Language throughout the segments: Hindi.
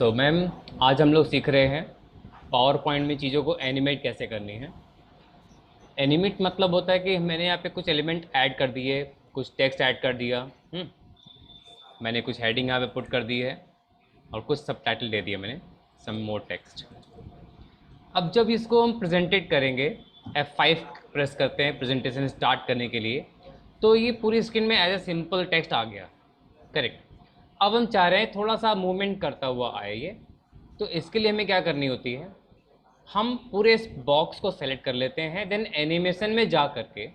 मैम, आज हम लोग सीख रहे हैं पावर पॉइंट में चीज़ों को एनिमेट कैसे करनी है। एनिमेट मतलब होता है कि मैंने यहाँ पे कुछ एलिमेंट ऐड कर दिए, कुछ टेक्स्ट ऐड कर दिया। मैंने कुछ हेडिंग यहाँ पे पुट कर दी है और कुछ सब टाइटल दे दिया मैंने, सम मोर टेक्स्ट। अब जब इसको हम प्रेजेंटेड करेंगे, F5 प्रेस करते हैं प्रेजेंटेशन स्टार्ट करने के लिए, तो ये पूरी स्क्रीन में एज ए सिंपल टेक्स्ट आ गया। करेक्ट। अब हम चाह रहे हैं थोड़ा सा मूवमेंट करता हुआ आए ये, तो इसके लिए हमें क्या करनी होती है, हम पूरे इस बॉक्स को सेलेक्ट कर लेते हैं, देन एनिमेशन में जा करके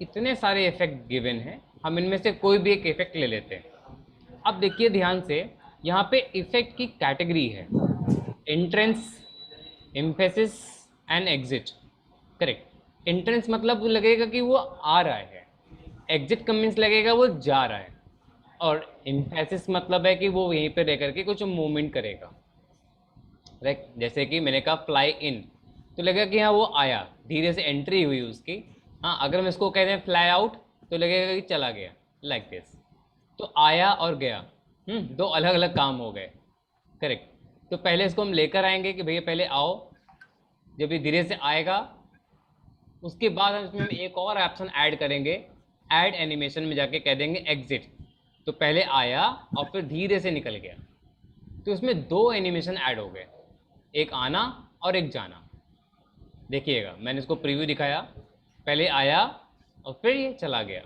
इतने सारे इफेक्ट गिवन हैं, हम इनमें से कोई भी एक इफेक्ट ले लेते हैं। अब देखिए ध्यान से, यहाँ पे इफेक्ट की कैटेगरी है entrance, emphasis and exit. Correct. Entrance मतलब लगेगा कि वो आ रहा है, एग्जिट का मीन्स लगेगा वो जा रहा है, और एम्फेसिस मतलब है कि वो यहीं पे रह करके कुछ मूवमेंट करेगा। राइट, जैसे कि मैंने कहा फ्लाई इन, तो लगेगा कि हाँ वो आया, धीरे से एंट्री हुई उसकी। हाँ, अगर हम इसको कहते हैं फ्लाई आउट, तो लगेगा कि चला गया, लाइक दिस। तो आया और गया, दो अलग अलग काम हो गए। करेक्ट। तो पहले इसको हम लेकर आएंगे कि भैया पहले आओ, जब ये धीरे से आएगा उसके बाद हम इसमें एक और ऑप्शन ऐड करेंगे, ऐड एनिमेशन में जाके कह देंगे एग्जिट। तो पहले आया और फिर धीरे से निकल गया, तो इसमें दो एनिमेशन ऐड हो गए, एक आना और एक जाना। देखिएगा, मैंने इसको प्रीव्यू दिखाया, पहले आया और फिर ये चला गया।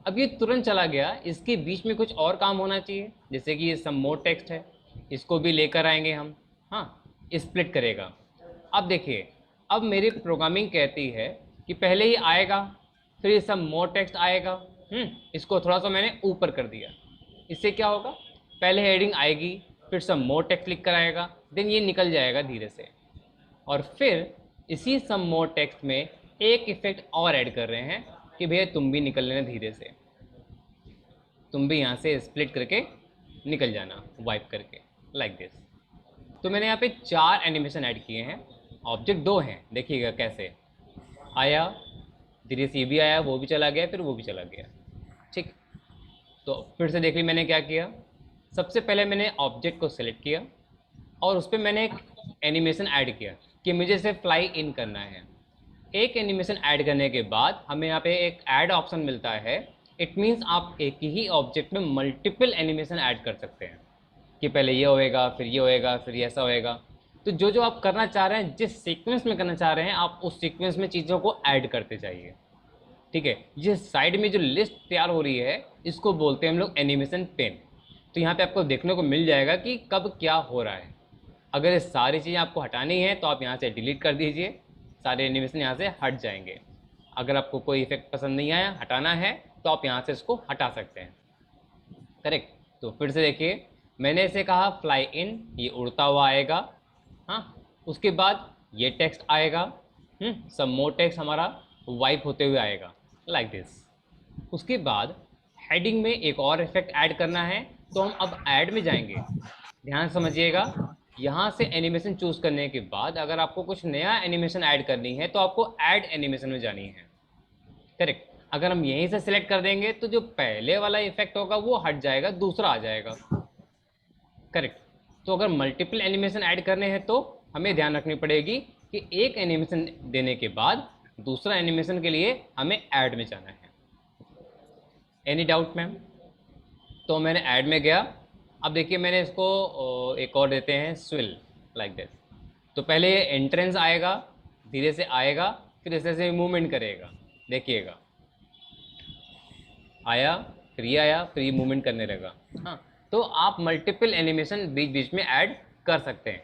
अब ये तुरंत चला गया, इसके बीच में कुछ और काम होना चाहिए, जैसे कि ये सम मोर टेक्स्ट है, इसको भी लेकर आएंगे हम। हाँ, स्प्लिट करेगा। अब देखिए, अब मेरी प्रोग्रामिंग कहती है कि पहले ही आएगा, फिर ये सम मोर टेक्स्ट आएगा। इसको थोड़ा सा मैंने ऊपर कर दिया, इससे क्या होगा, पहले हेडिंग आएगी, फिर सम मोर टेक्स्ट लिख कर आएगा, देन ये निकल जाएगा धीरे से। और फिर इसी सम मोर टेक्स्ट में एक इफेक्ट और ऐड कर रहे हैं कि भैया तुम भी निकल लेना धीरे से, तुम भी यहाँ से स्प्लिट करके निकल जाना, वाइप करके, लाइक दिस। तो मैंने यहाँ पे 4 एनिमेशन ऐड किए हैं, ऑब्जेक्ट 2 हैं। देखिएगा कैसे आया, धीरे से ये भी आया, वो भी चला गया, फिर वो भी चला गया। ठीक। तो फिर से देखिए मैंने क्या किया, सबसे पहले मैंने ऑब्जेक्ट को सिलेक्ट किया और उस पर मैंने एक एनिमेशन ऐड किया कि मुझे इसे फ्लाई इन करना है। एक एनिमेशन ऐड करने के बाद हमें यहाँ पे एक ऐड ऑप्शन मिलता है। इट मीन्स आप एक ही ऑब्जेक्ट में मल्टीपल एनिमेशन ऐड कर सकते हैं, कि पहले ये होएगा, फिर ये होएगा, फिर ये ऐसा होएगा। तो जो जो आप करना चाह रहे हैं, जिस सीक्वेंस में करना चाह रहे हैं, आप उस सीक्वेंस में चीज़ों को ऐड करते जाइए। ठीक है। ये साइड में जो लिस्ट तैयार हो रही है, इसको बोलते हैं हम लोग एनिमेशन पेन। तो यहाँ पे आपको देखने को मिल जाएगा कि कब क्या हो रहा है। अगर ये सारी चीज़ें आपको हटानी है तो आप यहाँ से डिलीट कर दीजिए, सारे एनिमेशन यहाँ से हट जाएंगे। अगर आपको कोई इफेक्ट पसंद नहीं आया, हटाना है, तो आप यहाँ से इसको हटा सकते हैं। करेक्ट। तो फिर से देखिए, मैंने इसे कहा फ्लाई इन, ये उड़ता हुआ आएगा। हाँ, उसके बाद ये टेक्स्ट आएगा, सम मोर टेक्स्ट हमारा वाइप होते हुए आएगा, लाइक दिस। उसके बाद हेडिंग में एक और इफेक्ट ऐड करना है, तो हम अब ऐड में जाएंगे। ध्यान समझिएगा, यहाँ से एनिमेशन चूज करने के बाद अगर आपको कुछ नया एनिमेशन ऐड करनी है तो आपको ऐड एनिमेशन में जानी है। करेक्ट। अगर हम यहीं से सिलेक्ट कर देंगे तो जो पहले वाला इफेक्ट होगा वो हट जाएगा, दूसरा आ जाएगा। करेक्ट। तो अगर मल्टीपल एनिमेशन ऐड करने हैं तो हमें ध्यान रखनी पड़ेगी कि एक एनिमेशन देने के बाद दूसरा एनिमेशन के लिए हमें ऐड में जाना है। Any doubt ma'am? तो मैंने ऐड में गया। अब देखिए, मैंने इसको एक और देते हैं स्विल, लाइक दिस। तो पहले ये एंट्रेंस आएगा, धीरे से आएगा, फिर ऐसे ऐसे मूवमेंट करेगा। देखिएगा, आया, फिर ये आया, फिर ये मूवमेंट करने लगा। हाँ, तो आप मल्टीपल एनिमेशन बीच बीच में ऐड कर सकते हैं।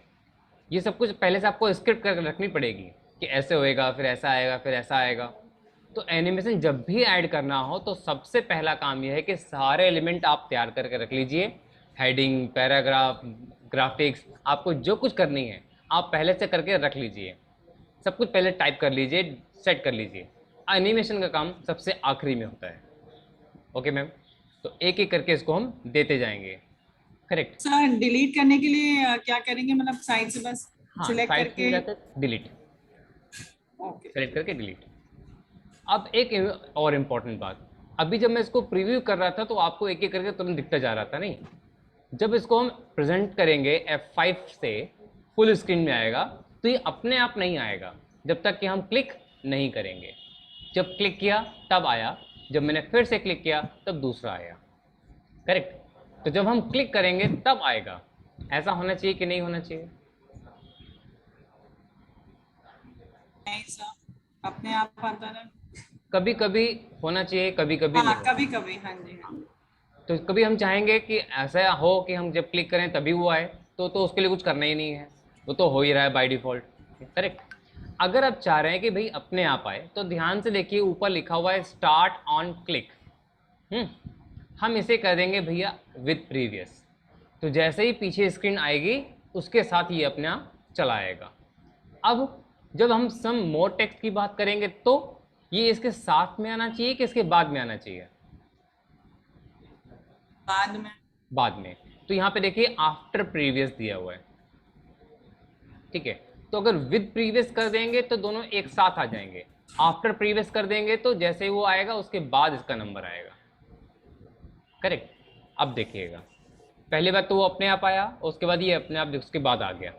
ये सब कुछ पहले से आपको स्क्रिप्ट कर रखनी पड़ेगी कि ऐसे होएगा, फिर ऐसा आएगा, फिर ऐसा आएगा। तो एनिमेशन जब भी ऐड करना हो तो सबसे पहला काम यह है कि सारे एलिमेंट आप तैयार करके रख लीजिए। हेडिंग, पैराग्राफ, ग्राफिक्स, आपको जो कुछ करनी है आप पहले से करके रख लीजिए। सब कुछ पहले टाइप कर लीजिए, सेट कर लीजिए। एनिमेशन का काम सबसे आखिरी में होता है। Okay ma'am? तो एक एक करके इसको हम देते जाएंगे। करेक्ट। सर डिलीट करने के लिए क्या करेंगे, मतलब साइड से बस हाँ, सिलेक्ट साइड में करके? जाकर डिलीट, ओके। सेलेक्ट करके डिलीट। अब एक और इम्पॉर्टेंट बात, अभी जब मैं इसको प्रीव्यू कर रहा था तो आपको एक एक करके तुरंत दिखता जा रहा था नहीं, जब इसको हम प्रेजेंट करेंगे F5 से फुल स्क्रीन में आएगा, तो ये अपने आप नहीं आएगा जब तक कि हम क्लिक नहीं करेंगे। जब क्लिक किया तब आया, जब मैंने फिर से क्लिक किया तब दूसरा आया। करेक्ट। तो जब हम क्लिक करेंगे तब आएगा। ऐसा होना चाहिए कि नहीं होना चाहिए? नहीं सर, अपने आप आता है। कभी कभी होना चाहिए, कभी कभी हाँ, नहीं होना कभी चाहिए। कभी, हाँ जी हाँ। तो कभी हम चाहेंगे कि ऐसा हो कि हम जब क्लिक करें तभी वो आए, तो उसके लिए कुछ करना ही नहीं है, वो तो हो ही रहा है बाय डिफॉल्ट। करेक्ट। अगर आप चाह रहे हैं कि भाई अपने आप आए, तो ध्यान से देखिए, ऊपर लिखा हुआ है स्टार्ट ऑन क्लिक। हम इसे कर देंगे भैया विद प्रीवियस। तो जैसे ही पीछे स्क्रीन आएगी उसके साथ ये अपने आप चला आएगा। अब जब हम सम मोर टेक्स्ट की बात करेंगे तो ये इसके साथ में आना चाहिए कि इसके बाद में आना चाहिए? बाद में। बाद में। तो यहाँ पे देखिए आफ्टर प्रीवियस दिया हुआ है, ठीक है। तो अगर विद प्रीवियस कर देंगे तो दोनों एक साथ आ जाएंगे। आफ्टर प्रीवियस कर देंगे तो जैसे ही वो आएगा उसके बाद इसका नंबर आएगा। करेक्ट। अब देखिएगा, पहली बात तो वो अपने आप आया, उसके बाद ये अपने आप उसके बाद आ गया।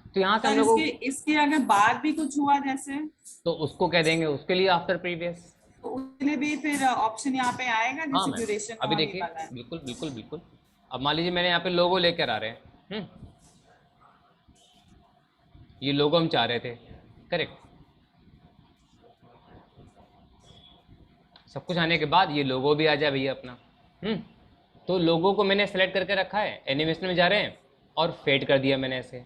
तो यहाँ से हम सर लोग इसके इसके अगर बाद भी कुछ हुआ जैसे, तो उसको कह देंगे उसके लिए आफ्टर प्रीवियस। तो उसके लिए भी फिर ऑप्शन यहाँ पे आएगा हाँ जैसे मैम, ड्यूरेशन अभी होने देखिए, वाला है। बिल्कुल बिल्कुल बिल्कुल। अब मान लीजिए मैंने यहाँ पे लोगो लेकर आ रहे हैं, ये लोगो हम चाह रहे थे। करेक्ट। सब कुछ आने के बाद ये लोगो भी आ जाए भैया अपना। तो लोगो को मैंने सेलेक्ट करके रखा है, एनिमेशन में जा रहे हैं और फेड कर दिया मैंने ऐसे।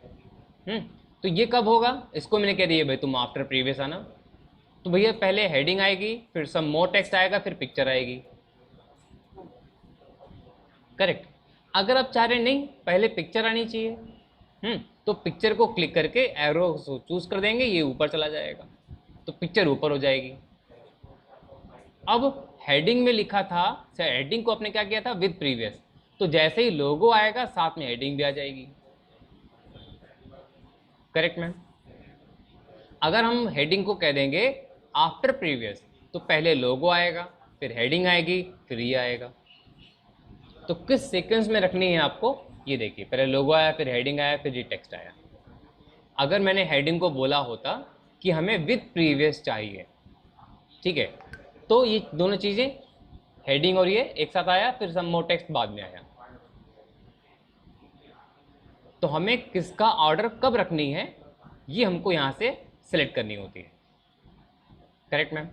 तो ये कब होगा? इसको मैंने कह दिया भाई तुम आफ्टर प्रीवियस आना। तो भैया पहले हेडिंग आएगी, फिर सम मोर टेक्स्ट आएगा, फिर पिक्चर आएगी। करेक्ट। अगर आप चाह रहे नहीं पहले पिक्चर आनी चाहिए, तो पिक्चर को क्लिक करके एरो चूज कर देंगे, ये ऊपर चला जाएगा, तो पिक्चर ऊपर हो जाएगी। अब हेडिंग में लिखा था, हेडिंग को आपने क्या किया था? With previous. तो जैसे ही लोगो आएगा साथ में हेडिंग भी आ जाएगी। Correct ma'am. अगर हम हेडिंग को कह देंगे आफ्टर प्रीवियस, तो पहले लोगो आएगा, फिर हेडिंग आएगी, फिर ये आएगा। तो किस सीक्वेंस में रखनी है आपको, ये देखिए, पहले लोगो आया, फिर हेडिंग आया, फिर ये टेक्स्ट आया। अगर मैंने हेडिंग को बोला होता कि हमें विद प्रीवियस चाहिए, ठीक है, तो ये दोनों चीज़ें, हेडिंग और ये एक साथ आया, फिर सम मोर टेक्स्ट बाद में आया। तो हमें किसका ऑर्डर कब रखनी है, ये हमको यहाँ से सिलेक्ट करनी होती है। Correct ma'am.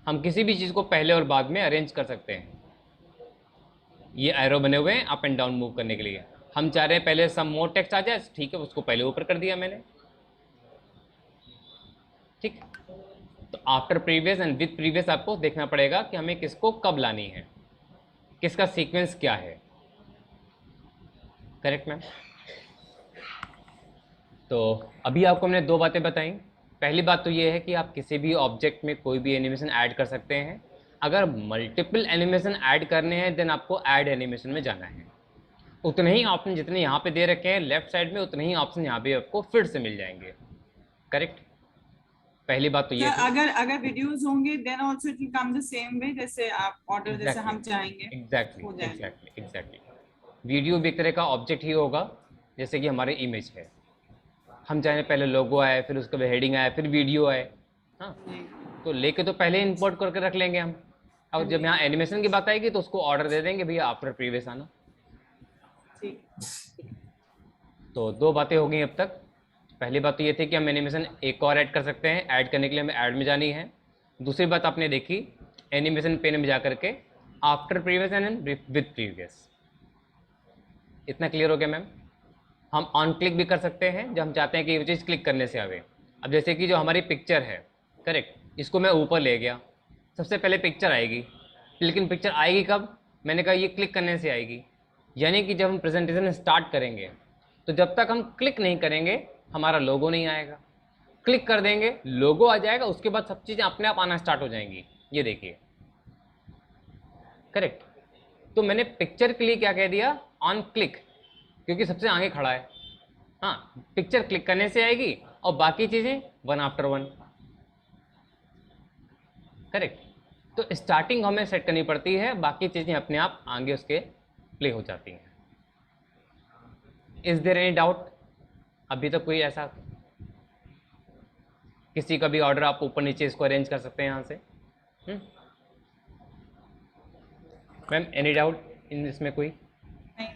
हम किसी भी चीज़ को पहले और बाद में अरेंज कर सकते हैं। ये एरो बने हुए हैं अप एंड डाउन मूव करने के लिए। हम चाह रहे हैं पहले सम मोर टेक्स्ट आ जाए, ठीक है, उसको पहले ऊपर कर दिया मैंने। ठीक। तो after previous and with previous आपको देखना पड़ेगा कि हमें किसको कब लानी है, किसका सीक्वेंस क्या है। Correct ma'am. तो अभी आपको हमने दो बातें बताई। पहली बात तो ये है कि आप किसी भी ऑब्जेक्ट में कोई भी एनिमेशन ऐड कर सकते हैं। अगर मल्टीपल एनिमेशन ऐड करने हैं देन आपको ऐड एनिमेशन में जाना है। उतने ही ऑप्शन जितने यहाँ पे दे रखे हैं लेफ्ट साइड में, उतने ही ऑप्शन यहाँ पे आपको फिर से मिल जाएंगे। करेक्ट। पहली बात तो ये सर थी। अगर अगर वीडियोस होंगे then also it will come the same way, जैसे आप ऑर्डर जैसे एग्जैक्टली हम चाहेंगे एग्जैक्टली हो जाएगा। Exactly exactly. वीडियो भी एक तरह का ऑब्जेक्ट ही होगा, जैसे कि हमारे इमेज है। हम चाहें पहले लोगो आए, फिर उसके बाद हेडिंग आए, फिर वीडियो आए। हाँ, जी तो लेके तो पहले इंपोर्ट करके रख लेंगे हम। और जब यहाँ एनिमेशन की बात आएगी तो उसको ऑर्डर दे देंगे भैया आफ्टर प्रीवियस आना। ठीक। तो दो बातें हो गई अब तक। पहली बात तो ये थी कि हम एनिमेशन एक और ऐड कर सकते हैं, ऐड करने के लिए हमें ऐड में जानी है। दूसरी बात आपने देखी, एनिमेशन पेन में जा करके after previous and with previous. इतना क्लियर हो गया मैम। हम ऑन क्लिक भी कर सकते हैं जब हम चाहते हैं कि ये चीज़ क्लिक करने से आवे। अब जैसे कि जो हमारी पिक्चर है, करेक्ट, इसको मैं ऊपर ले गया, सबसे पहले पिक्चर आएगी, लेकिन पिक्चर आएगी कब? मैंने कहा ये क्लिक करने से आएगी। यानी कि जब हम प्रेजेंटेशन स्टार्ट करेंगे तो जब तक हम क्लिक नहीं करेंगे हमारा लोगो नहीं आएगा। क्लिक कर देंगे लोगो आ जाएगा, उसके बाद सब चीज़ें अपने आप आना स्टार्ट हो जाएंगी। ये देखिए। करेक्ट। तो मैंने पिक्चर के लिए क्या कह दिया? ऑन क्लिक, क्योंकि सबसे आगे खड़ा है। हाँ, पिक्चर क्लिक करने से आएगी और बाकी चीज़ें वन आफ्टर वन। करेक्ट। तो स्टार्टिंग हमें सेट करनी पड़ती है, बाकी चीज़ें अपने आप आगे उसके प्ले हो जाती हैं। Is there any doubt? अभी तक कोई ऐसा, किसी का भी ऑर्डर आप ऊपर नीचे इसको अरेंज कर सकते हैं यहाँ से। मैम एनी डाउट इन इसमें कोई? नहीं।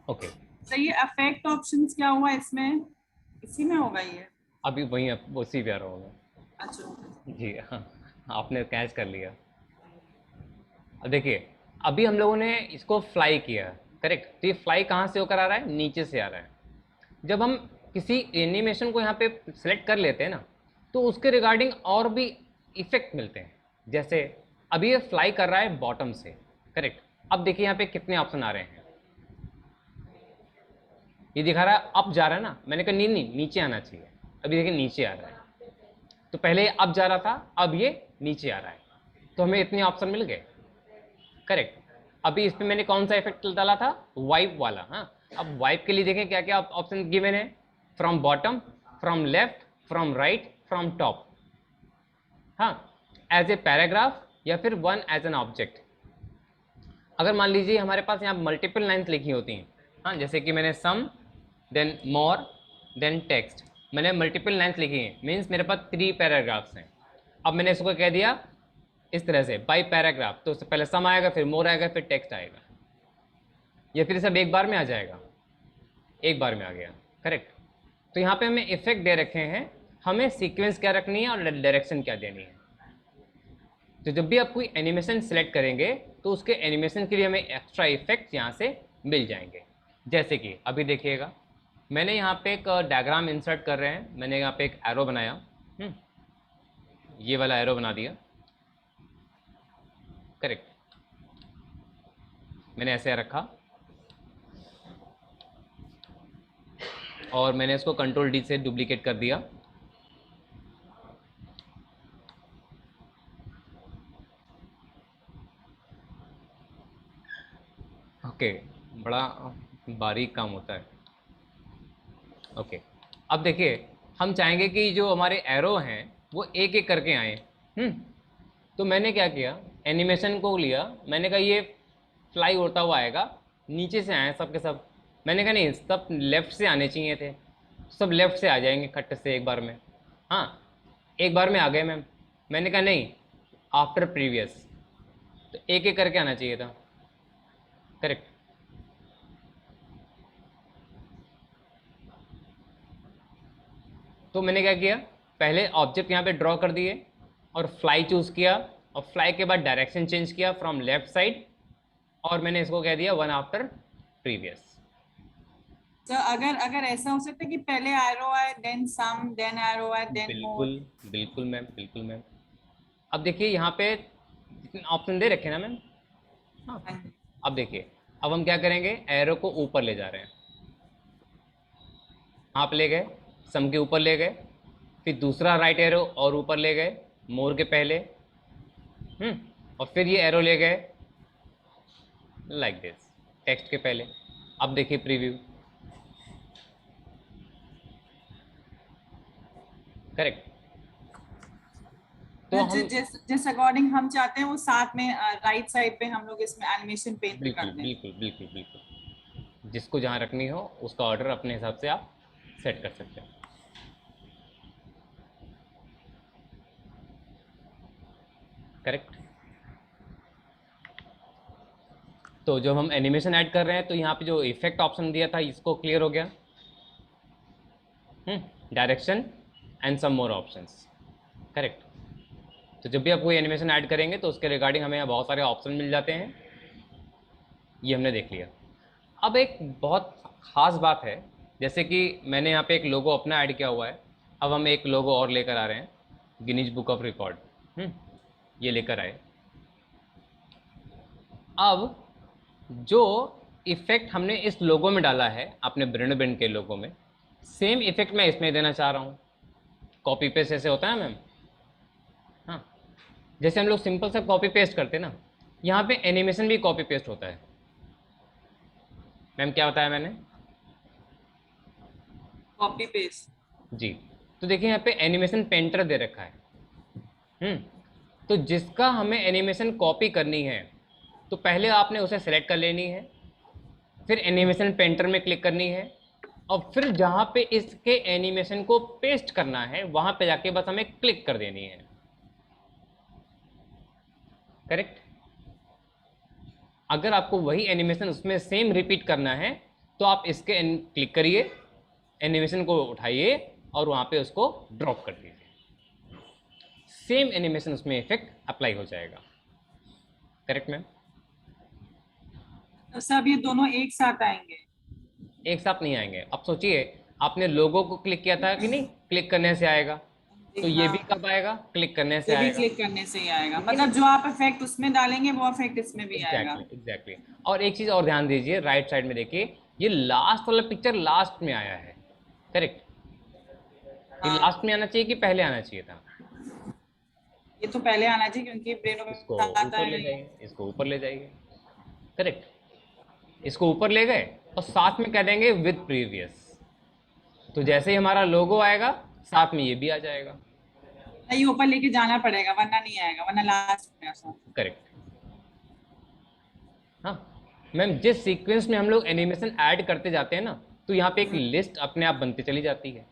ओके। तो ये अफेक्ट ऑप्शंस क्या हुआ इसमें, इसी में होगा ये? अभी वहीं उसी पे आ रहा होगा। अच्छा। जी हाँ, आपने कैच कर लिया। अब देखिए, अभी हम लोगों ने इसको फ्लाई किया, करेक्ट। तो ये फ्लाई कहाँ से होकर आ रहा है? नीचे से आ रहा है। जब हम किसी एनिमेशन को यहाँ पे सिलेक्ट कर लेते हैं ना, तो उसके रिगार्डिंग और भी इफेक्ट मिलते हैं। जैसे अभी ये फ्लाई कर रहा है बॉटम से, करेक्ट। अब देखिए यहाँ पे कितने ऑप्शन आ रहे हैं। ये दिखा रहा है अप जा रहा है ना, मैंने कहा नहीं नहीं नीचे आना चाहिए। अभी देखिए नीचे आ रहा है। तो पहले अप जा रहा था, अब ये नीचे आ रहा है। तो हमें इतने ऑप्शन मिल गए, करेक्ट। अभी इस पे मैंने कौन सा इफेक्ट डाला था? वाइप वाला। हाँ, अब वाइप के लिए देखें क्या क्या ऑप्शन गिवन है। From bottom, from left, from right, from top. हाँ, एज ए पैराग्राफ या फिर वन एज एन ऑब्जेक्ट। अगर मान लीजिए हमारे पास यहाँ मल्टीपल लाइन्स लिखी होती हैं, हाँ, जैसे कि मैंने सम, देन मोर, देन टेक्स्ट, मैंने मल्टीपल लाइन्स लिखी हैं, मीन्स मेरे पास 3 पैराग्राफ्स हैं। अब मैंने इसको कह दिया इस तरह से बाई पैराग्राफ, तो उससे पहले सम आएगा, फिर मोर आएगा, फिर टेक्स्ट आएगा, या फिर सब एक बार में आ जाएगा। एक बार में आ गया, करेक्ट। तो यहाँ पे हमें इफेक्ट दे रखे हैं, हमें सीक्वेंस क्या रखनी है और डायरेक्शन क्या देनी है। तो जब भी आप कोई एनिमेशन सेलेक्ट करेंगे तो उसके एनिमेशन के लिए हमें एक्स्ट्रा इफेक्ट यहाँ से मिल जाएंगे। जैसे कि अभी देखिएगा, मैंने यहाँ पे एक डायग्राम इंसर्ट कर रहे हैं। मैंने यहाँ पे एक एरो बनाया, ये वाला एरो बना दिया, करेक्ट। मैंने ऐसे रखा और मैंने इसको कंट्रोल डी से डुप्लीकेट कर दिया। ओके, बड़ा बारीक काम होता है। ओके, अब देखिए हम चाहेंगे कि जो हमारे एरो हैं वो एक एक करके आए। तो मैंने क्या किया, एनिमेशन को लिया, मैंने कहा ये फ्लाई उड़ता हुआ आएगा, नीचे से आए सब के सब। मैंने कहा नहीं, सब लेफ़्ट से आने चाहिए थे, सब लेफ़्ट से आ जाएंगे खट्ट से एक बार में। हाँ, एक बार में आ गए मैम। मैंने कहा नहीं, आफ्टर प्रीवियस, तो एक एक करके आना चाहिए था, करेक्ट। तो मैंने क्या किया, पहले ऑब्जेक्ट यहाँ पे ड्रॉ कर दिए और फ्लाई चूज़ किया, और फ्लाई के बाद डायरेक्शन चेंज किया फ्रॉम लेफ्ट साइड, और मैंने इसको कह दिया वन आफ्टर प्रीवियस। तो अगर अगर ऐसा हो सकता है कि पहले एरो आए, देन सम, देन एरो आए, देन मोर? बिल्कुल बिल्कुल मैम, बिल्कुल मैम। अब देखिए यहाँ पे ऑप्शन दे रखे ना मैम। हाँ, अब देखिए, अब हम क्या करेंगे, एरो को ऊपर ले जा रहे हैं। आप ले गए, सम के ऊपर ले गए, फिर दूसरा राइट एरो और ऊपर ले गए मोर के पहले, और फिर ये एरो ले गए लाइक दिस टेक्स्ट के पहले। अब देखिए प्रीव्यू, करेक्ट। तो हम जिस अकॉर्डिंग हम चाहते हैं वो साथ में राइट साइड पे हम लोग इसमें एनिमेशन पेंट कर बिल्कुल दें। बिल्कुल बिल्कुल बिल्कुल, जिसको जहाँ रखनी हो उसका ऑर्डर अपने हिसाब से आप सेट कर सकते हैं, करेक्ट। तो जब हम एनिमेशन ऐड कर रहे हैं तो यहाँ पे जो इफेक्ट ऑप्शन दिया था इसको क्लियर हो गया, direction and some more options, correct. तो जब भी आप कोई एनिमेशन ऐड करेंगे तो उसके रिगार्डिंग हमें यहाँ बहुत सारे ऑप्शन मिल जाते हैं, ये हमने देख लिया। अब एक बहुत ख़ास बात है, जैसे कि मैंने यहाँ पे एक लोगो अपना ऐड किया हुआ है, अब हम एक लोगो और लेकर आ रहे हैं, गिनीज बुक ऑफ रिकॉर्ड, ये लेकर आए। अब जो इफ़ेक्ट हमने इस लोगो में डाला है अपने ब्रेंड के लोगो में, सेम इफ़ेक्ट मैं इसमें देना चाह रहा हूँ। कॉपी पेस्ट ऐसे होता है मैम। हाँ, जैसे हम लोग सिंपल सा कॉपी पेस्ट करते हैं ना, यहाँ पे एनिमेशन भी कॉपी पेस्ट होता है। मैम क्या बताया मैंने? Copy paste. जी, तो देखिए यहाँ पे एनिमेशन पेंटर दे रखा है। तो जिसका हमें एनिमेशन कॉपी करनी है तो पहले आपने उसे सेलेक्ट कर लेनी है, फिर एनिमेशन पेंटर में क्लिक करनी है, और फिर जहाँ पे इसके एनिमेशन को पेस्ट करना है वहाँ पे जाके बस हमें क्लिक कर देनी है। करेक्ट। अगर आपको वही एनिमेशन उसमें सेम रिपीट करना है तो आप इसके क्लिक करिए, एनिमेशन को उठाइए और वहाँ पे उसको ड्रॉप कर दीजिए, सेम एनिमेशन उसमें इफेक्ट अप्लाई हो जाएगा। Correct ma'am. तो सब ये दोनों एक साथ आएंगे? एक साथ नहीं आएंगे। अब सोचिए, आपने लोगो को क्लिक किया था कि नहीं, क्लिक करने से आएगा, तो ये भी हाँ, कब आएगा, क्लिक करने से ये भी आएगा। क्लिक करने से ही आएगा, लेकिन मतलब जो आप इफेक्ट उसमें डालेंगे वो इफेक्ट इसमें भी आएगा। Exactly exactly. और एक चीज और ध्यान दीजिए, राइट साइड में देखिए, ये लास्ट वाला पिक्चर लास्ट में आया है। करेक्ट। ये हाँ, लास्ट में आना चाहिए कि पहले आना चाहिए था? ये तो पहले आना चाहिए क्योंकि ब्रेन इसको में आता ऊपर ले है। जाइए, इसको ऊपर ले जाइए। करेक्ट। इसको ऊपर ले गए और साथ में कह देंगे विद प्रीवियस, तो जैसे ही हमारा लोगो आएगा साथ में ये भी आ जाएगा। नहीं, ऊपर लेके जाना पड़ेगा वरना नहीं आएगा, वरना लास्ट में ऐसा। करेक्ट। हाँ मैम, जिस सीक्वेंस में हम लोग एनिमेशन ऐड करते जाते हैं ना, तो यहाँ पे एक लिस्ट अपने आप बनती चली जाती है।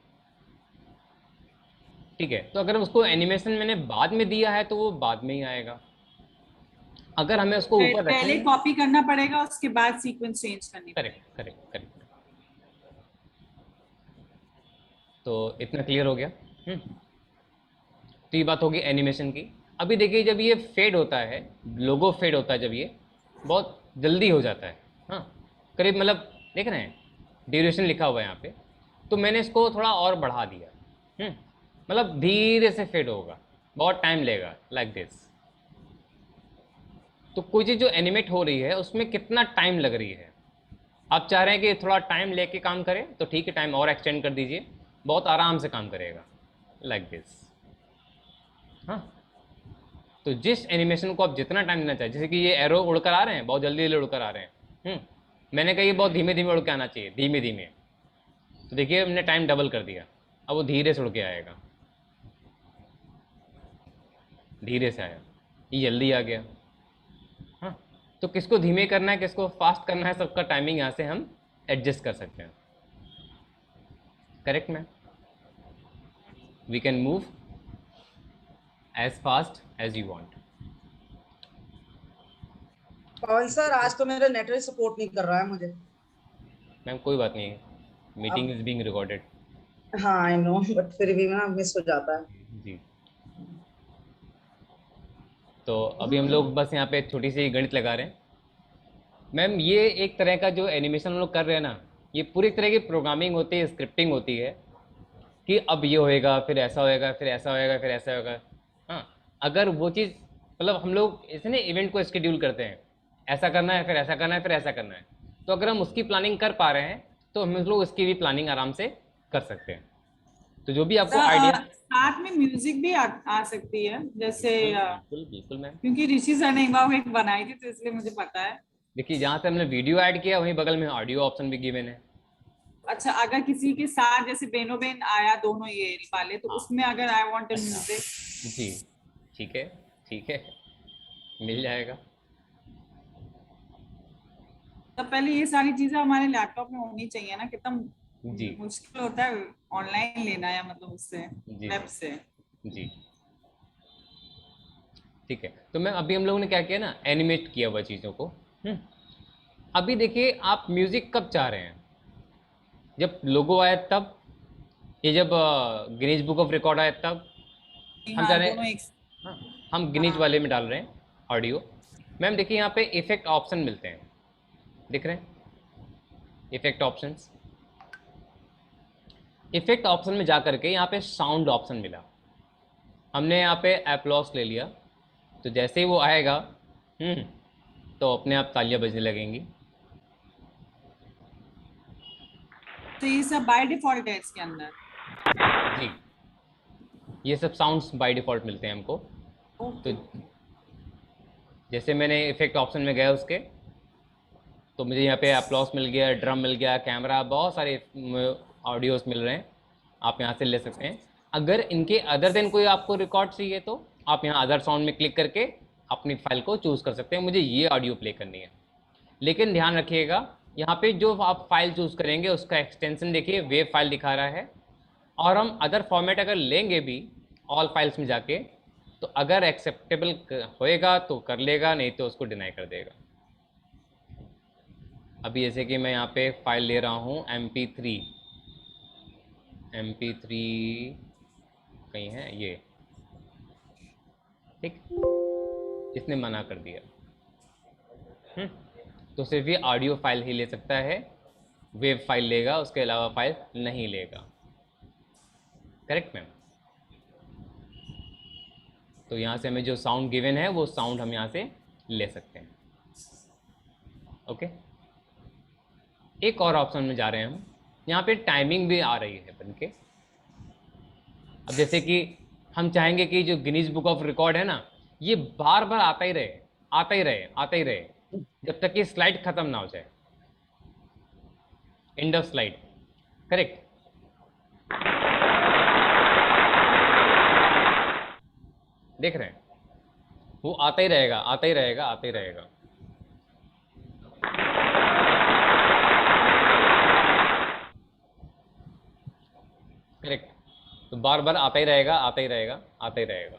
ठीक है, तो अगर उसको एनिमेशन मैंने बाद में दिया है तो वो बाद में ही आएगा, अगर हमें उसको ऊपर रखना पहले है। कॉपी करना पड़ेगा, उसके बाद सीक्वेंस चेंज करनी करेक्ट पड़ेगी। Correct correct. तो इतना क्लियर हो गया। तो ये बात होगी एनिमेशन की। अभी देखिए, जब ये फेड होता है, लोगो फेड होता है, जब ये बहुत जल्दी हो जाता है, हाँ करीब, मतलब देख रहे हैं ड्यूरेशन लिखा हुआ है यहाँ पे, तो मैंने इसको थोड़ा और बढ़ा दिया। मतलब धीरे से फेड होगा, बहुत टाइम लेगा, लाइक दिस। तो कोई चीज़ जो एनिमेट हो रही है उसमें कितना टाइम लग रही है, आप चाह रहे हैं कि थोड़ा टाइम लेके काम करें, तो ठीक है, टाइम और एक्सटेंड कर दीजिए, बहुत आराम से काम करेगा, लाइक दिस। हाँ, तो जिस एनिमेशन को आप जितना टाइम देना चाहिए, जैसे कि ये एरो उड़कर आ रहे हैं, बहुत जल्दी जल्दी उड़कर आ रहे हैं, मैंने कहा ये बहुत धीमे धीमे उड़ के आना चाहिए, धीमे धीमे, तो देखिए हमने टाइम डबल कर दिया, अब वो धीरे से उड़ के आएगा, धीरे से आया, ये जल्दी आ गया। हाँ, तो किसको धीमे करना है, किसको फास्ट करना है, सबका टाइमिंग यहाँ से हम एडजस्ट कर सकते हैं। Correct ma'am. We can move as fast as you want. Pawan sir, आज तो मेरा नेटवर्क सपोर्ट नहीं कर रहा है मुझे। मैम कोई बात नहीं, मीटिंग इज बीइंग रिकॉर्डेड। हाँ आई नो, बट फिर भी ना मिस हो जाता है। जी। तो अभी हम लोग बस यहाँ पे एक छोटी सी गणित लगा रहे हैं। मैम ये एक तरह का जो एनिमेशन हम लोग कर रहे हैं ना, ये पूरी तरह की प्रोग्रामिंग होती है, स्क्रिप्टिंग होती है, कि अब ये होएगा, फिर ऐसा होएगा, फिर ऐसा होएगा, फिर ऐसा होएगा। हाँ, अगर वो चीज़, मतलब हम लोग इसने इवेंट को शेड्यूल करते हैं, ऐसा करना है, फिर ऐसा करना है, फिर ऐसा करना है, तो अगर हम उसकी प्लानिंग कर पा रहे हैं तो हम लोग उसकी भी प्लानिंग आराम से कर सकते हैं। तो जो भी आपको आइडिया, साथ में म्यूजिक भी आ सकती है, जैसे बिल्कुल बिल्कुल मैम। क्योंकि ऋषि सर ने एक बार एक बनाई थी तो इसलिए मुझे पता है। देखिए, जहाँ से हमने वीडियो ऐड किया वहीं बगल में ऑडियो ऑप्शन भी गिवन है। अच्छा, अगर किसी के साथ जैसे बेनो बेन आया, दोनों ये वाले, तो हाँ, उसमें अगर आई वांट अ अच्छा, म्यूजिक, जी ठीक है, ठीक है, मिल जाएगा। तब पहले ये सारी चीजें हमारे लैपटॉप में होनी चाहिए ना, कितना जी मुश्किल होता है ऑनलाइन लेना, या मतलब उससे जी वेब से। जी, ठीक है। तो मैम अभी हम लोगों ने क्या किया ना, एनिमेट किया हुआ चीज़ों को। अभी देखिए, आप म्यूज़िक कब चाह रहे हैं, जब लोगो आया तब, ये जब गिनीज बुक ऑफ रिकॉर्ड आया तब, हम हाँ, चाह रहे दोनों हैं। एक। हाँ, हम गिनीज हाँ, वाले में डाल रहे हैं ऑडियो। मैम देखिए, यहाँ पे इफेक्ट ऑप्शन मिलते हैं, दिख रहे हैं इफेक्ट ऑप्शंस। इफेक्ट ऑप्शन में जा करके यहाँ पे साउंड ऑप्शन मिला, हमने यहाँ पे एप्लॉस ले लिया, तो जैसे ही वो आएगा तो अपने आप तालियां बजने लगेंगी। तो ये सब बाय डिफॉल्ट है इसके अंदर। जी, ये सब साउंड्स बाय डिफ़ॉल्ट मिलते हैं हमको। तो ओके। जैसे मैंने इफेक्ट ऑप्शन में गया उसके, तो मुझे यहाँ पे अप्लॉस मिल गया, ड्रम मिल गया, कैमरा, बहुत सारे ऑडियोस मिल रहे हैं, आप यहाँ से ले सकते हैं। अगर इनके अदर देन कोई आपको रिकॉर्ड चाहिए तो आप यहाँ अदर साउंड में क्लिक करके अपनी फाइल को चूज़ कर सकते हैं, मुझे ये ऑडियो प्ले करनी है। लेकिन ध्यान रखिएगा, यहाँ पे जो आप फाइल चूज करेंगे उसका एक्सटेंशन देखिए वेव फाइल दिखा रहा है, और हम अदर फॉर्मेट अगर लेंगे भी ऑल फाइल्स में जाके, तो अगर एक्सेप्टेबल होएगा तो कर लेगा, नहीं तो उसको डिनाई कर देगा। अभी जैसे कि मैं यहाँ पे फाइल ले रहा हूँ MP3 कहीं है ये, ठीक, इसने मना कर दिया। तो सिर्फ ये ऑडियो फाइल ही ले सकता है, वेब फाइल लेगा, उसके अलावा फाइल नहीं लेगा। Correct ma'am? तो यहाँ से हमें जो साउंड गिवन है वो साउंड हम यहाँ से ले सकते हैं। ओके, एक और ऑप्शन में जा रहे हैं हम, यहाँ पे टाइमिंग भी आ रही है बन के। अब जैसे कि हम चाहेंगे कि जो गिनीज बुक ऑफ रिकॉर्ड है ना, ये बार बार आता ही रहे, आता ही रहे, आता ही रहे, जब तक कि स्लाइड खत्म ना हो जाए, एंड ऑफ स्लाइड। करेक्ट? देख रहे हैं, वो आता ही रहेगा, आता ही रहेगा, आता ही रहेगा। करेक्ट? तो बार बार आता ही रहेगा, आता ही रहेगा, आता ही रहेगा।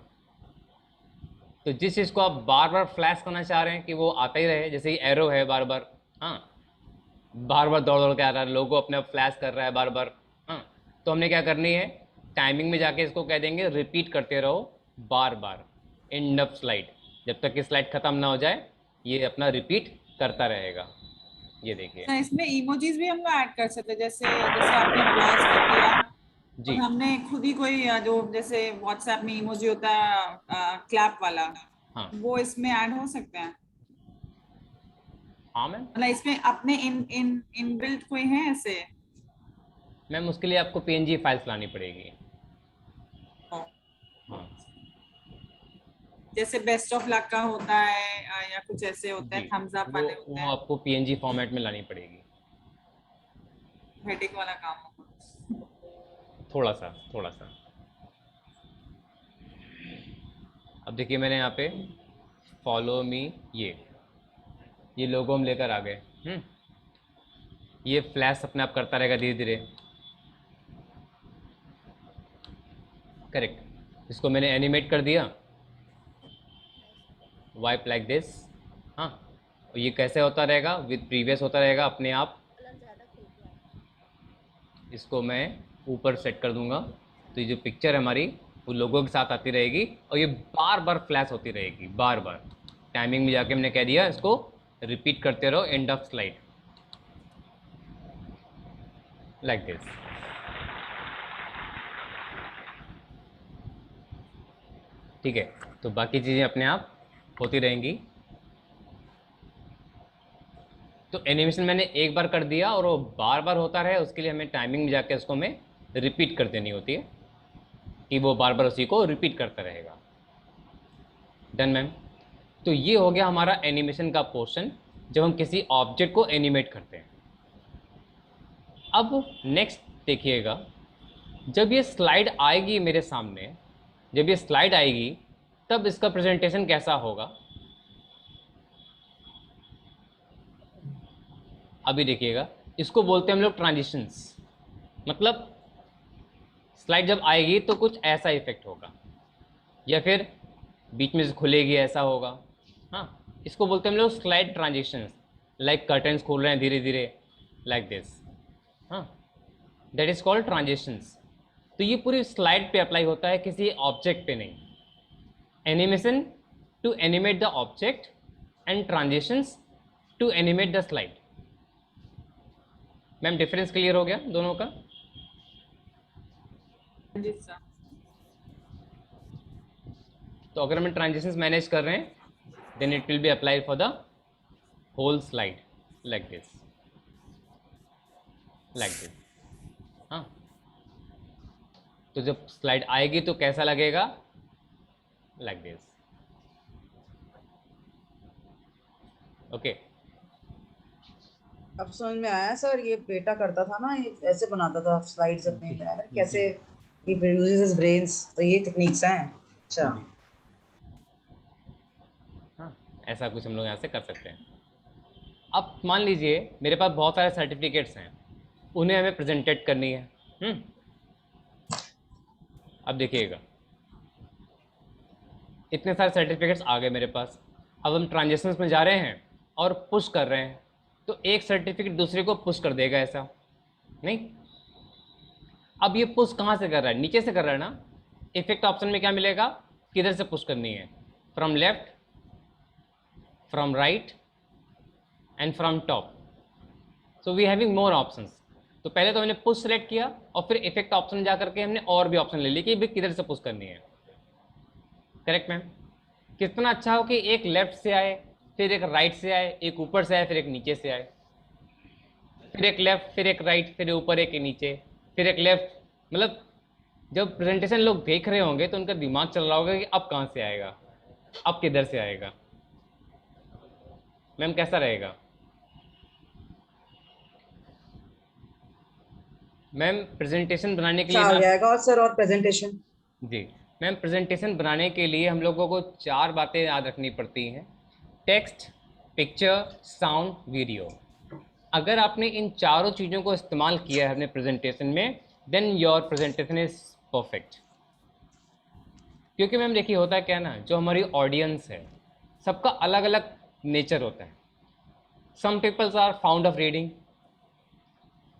तो जिस चीज़ को आप बार बार फ्लैश करना चाह रहे हैं कि वो आता ही रहे, जैसे ये एरो है बार बार, हाँ, बार बार दौड़ दौड़ के आ रहा है, लोगो अपने आप फ्लैश कर रहा है बार बार, हाँ, तो हमने क्या करनी है, टाइमिंग में जाके इसको कह देंगे रिपीट करते रहो बार बार, एंड ऑफ स्लाइड, जब तक कि स्लाइड खत्म ना हो जाए ये अपना रिपीट करता रहेगा। ये देखिए। तो इसमें इमोजीज भी हम लोग ऐड कर सकते हैं, जैसे जैसे आपने अप्लाइज कर दिया जी और हमने खुद ही कोई जो जैसे व्हाट्सएप में इमोजी होता है क्लैप वाला, हाँ वो इसमें ऐड हो सकते हैं। हाँ मैम, मतलब इसमें अपने इनबिल्ट कोई है ऐसे? मैम उसके लिए आपको PNG फाइल्स लानी पड़ेगी। हाँ जैसे बेस्ट ऑफ लक का होता है या कुछ ऐसे होता है, जी, थम्स अप वाले होते वो हैं, आपको PNG फॉर्मेट में लानी पड़ेगी। हेडिंग वाला काम होगा। थोड़ा सा, थोड़ा सा। अब देखिए मैंने यहाँ पे फॉलो मी, ये लोगो हम लेकर आ गए। ये फ्लैश अपने आप करता रहेगा धीरे धीरे। करेक्ट? इसको मैंने एनिमेट कर दिया, वाइप लाइक दिस। हाँ, और ये कैसे होता रहेगा, विद प्रीवियस होता रहेगा अपने आप। इसको मैं ऊपर सेट कर दूंगा, तो ये जो पिक्चर है हमारी वो लोगों के साथ आती रहेगी, और ये बार बार फ्लैश होती रहेगी, बार बार। टाइमिंग में जाके हमने कह दिया इसको रिपीट करते रहो, end of slide, like this. ठीक है, तो बाकी चीज़ें अपने आप होती रहेंगी। तो एनिमेशन मैंने एक बार कर दिया और वो बार बार होता रहे, उसके लिए हमें टाइमिंग में जाके उसको हमें रिपीट कर देनी होती है कि वो बार बार उसी को रिपीट करता रहेगा। Done ma'am? तो ये हो गया हमारा एनिमेशन का पोर्शन, जब हम किसी ऑब्जेक्ट को एनिमेट करते हैं। अब नेक्स्ट देखिएगा, जब ये स्लाइड आएगी मेरे सामने, जब ये स्लाइड आएगी तब इसका प्रेजेंटेशन कैसा होगा। अभी देखिएगा, इसको बोलते हैं हम लोग ट्रांजिशंस। मतलब स्लाइड जब आएगी तो कुछ ऐसा इफेक्ट होगा, या फिर बीच में से खुलेगी ऐसा होगा। हाँ, इसको बोलते हैं हम लोग स्लाइड ट्रांजिशंस, लाइक कर्टन्स खोल रहे हैं धीरे धीरे, लाइक दिस। हाँ, दैट इज कॉल्ड ट्रांजिशंस। तो ये पूरी स्लाइड पे अप्लाई होता है, किसी ऑब्जेक्ट पे नहीं। Animation to animate the object, and transitions to animate the slide. Ma'am difference clear हो गया दोनों का? जी सर। तो अगर हम ट्रांजिशंस मैनेज कर रहे हैं, then it will be applied for the whole slide, like this, like this. हाँ, तो जब स्लाइड आएगी तो कैसा लगेगा, लाइक दिस। ओके, अब समझ में आया सर, ये बेटा करता था ना, ये ऐसे बनाता था स्लाइड्स अपने, कैसे he produces his brains, तो ये टेक्निक्स हैं। अच्छा, हाँ, ऐसा कुछ हम लोग यहाँ से कर सकते हैं। अब मान लीजिए मेरे पास बहुत सारे सर्टिफिकेट्स हैं, उन्हें हमें प्रेजेंटेट करनी है। अब देखिएगा, इतने सारे सर्टिफिकेट्स आ गए मेरे पास। अब हम ट्रांजेक्शन्स में जा रहे हैं और पुश कर रहे हैं, तो एक सर्टिफिकेट दूसरे को पुश कर देगा, ऐसा नहीं। अब ये पुश कहाँ से कर रहा है? नीचे से कर रहा है ना। इफेक्ट ऑप्शन में क्या मिलेगा? किधर से पुश करनी है? From left, from right and from top. So we having more options. तो पहले तो हमने पुश सेलेक्ट किया और फिर इफेक्ट ऑप्शन जा करके हमने और भी ऑप्शन ले लिए कि भी किधर से पुश करनी है। Correct ma'am? कितना अच्छा हो कि एक लेफ्ट से आए, फिर एक राइट से आए, एक ऊपर से आए, फिर एक नीचे से आए, फिर एक लेफ्ट, फिर एक राइट, फिर ऊपर एक नीचे, फिर एक लेफ्ट। मतलब जब प्रेजेंटेशन लोग देख रहे होंगे तो उनका दिमाग चल रहा होगा कि अब कहाँ से आएगा, अब किधर से आएगा। मैम कैसा रहेगा? मैम प्रेजेंटेशन बनाने के लिए अच्छा ना, हो जाएगा। और सर और प्रेजेंटेशन? जी मैम, प्रेजेंटेशन बनाने के लिए हम लोगों को 4 बातें याद रखनी पड़ती हैं: टेक्स्ट, पिक्चर, साउंड, वीडियो। अगर आपने इन चारों चीज़ों को इस्तेमाल किया है अपने प्रेजेंटेशन में, then your presentation is perfect. क्योंकि मैम देखिए होता है क्या ना, जो हमारी ऑडियंस है सबका अलग अलग नेचर होता है। Some peoples are found of reading,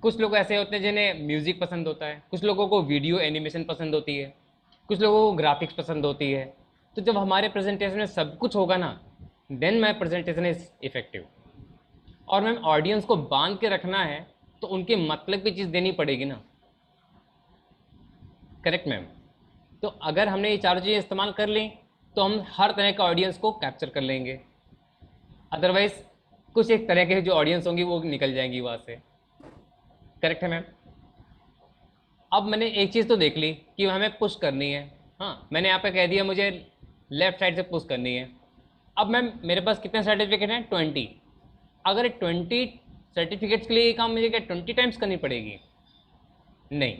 कुछ लोग ऐसे होते हैं जिन्हें म्यूज़िक पसंद होता है, कुछ लोगों को वीडियो एनिमेशन पसंद होती है, कुछ लोगों को ग्राफिक्स पसंद होती है। तो जब हमारे प्रेजेंटेशन में सब कुछ होगा ना, then my presentation is effective. और मैम ऑडियंस को बांध के रखना है तो उनके मतलब की चीज़ देनी पड़ेगी ना। Correct ma'am? तो अगर हमने ये चारों चीज़ें इस्तेमाल कर ली तो हम हर तरह का ऑडियंस को कैप्चर कर लेंगे। अदरवाइज कुछ एक तरह के जो ऑडियंस होंगी वो निकल जाएंगी वहाँ से। करेक्ट है मैम? अब मैंने एक चीज़ तो देख ली कि हमें पुश करनी है। हाँ, मैंने यहाँ पे कह दिया मुझे लेफ्ट साइड से पुश करनी है। अब मैम मेरे पास कितने सर्टिफिकेट हैं? 20। अगर 20 सर्टिफिकेट्स के लिए ये काम मुझे क्या 20 टाइम्स करनी पड़ेगी? नहीं।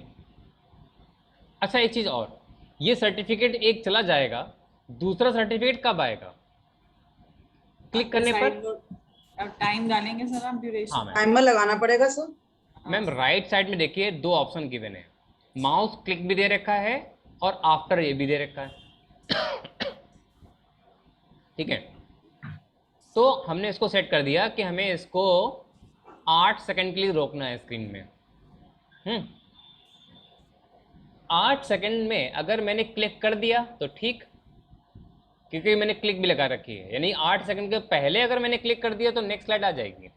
अच्छा एक चीज़ और, ये सर्टिफिकेट एक चला जाएगा, दूसरा सर्टिफिकेट कब आएगा? क्लिक करने पर। अब टाइम डालेंगे सर आप, ड्यूरेशन। हाँ मैम। टाइमर लगाना पड़ेगा सर? मैम राइट साइड में देखिए 2 ऑप्शन गिवन है, माउस क्लिक भी दे रखा है और आफ्टर ये भी दे रखा है। ठीक है, तो हमने इसको सेट कर दिया कि हमें इसको 8 सेकंड के लिए रोकना है स्क्रीन में। 8 सेकंड में अगर मैंने क्लिक कर दिया तो ठीक, क्योंकि मैंने क्लिक भी लगा रखी है, यानी 8 सेकंड के पहले अगर मैंने क्लिक कर दिया तो नेक्स्ट स्लाइड आ जाएगी।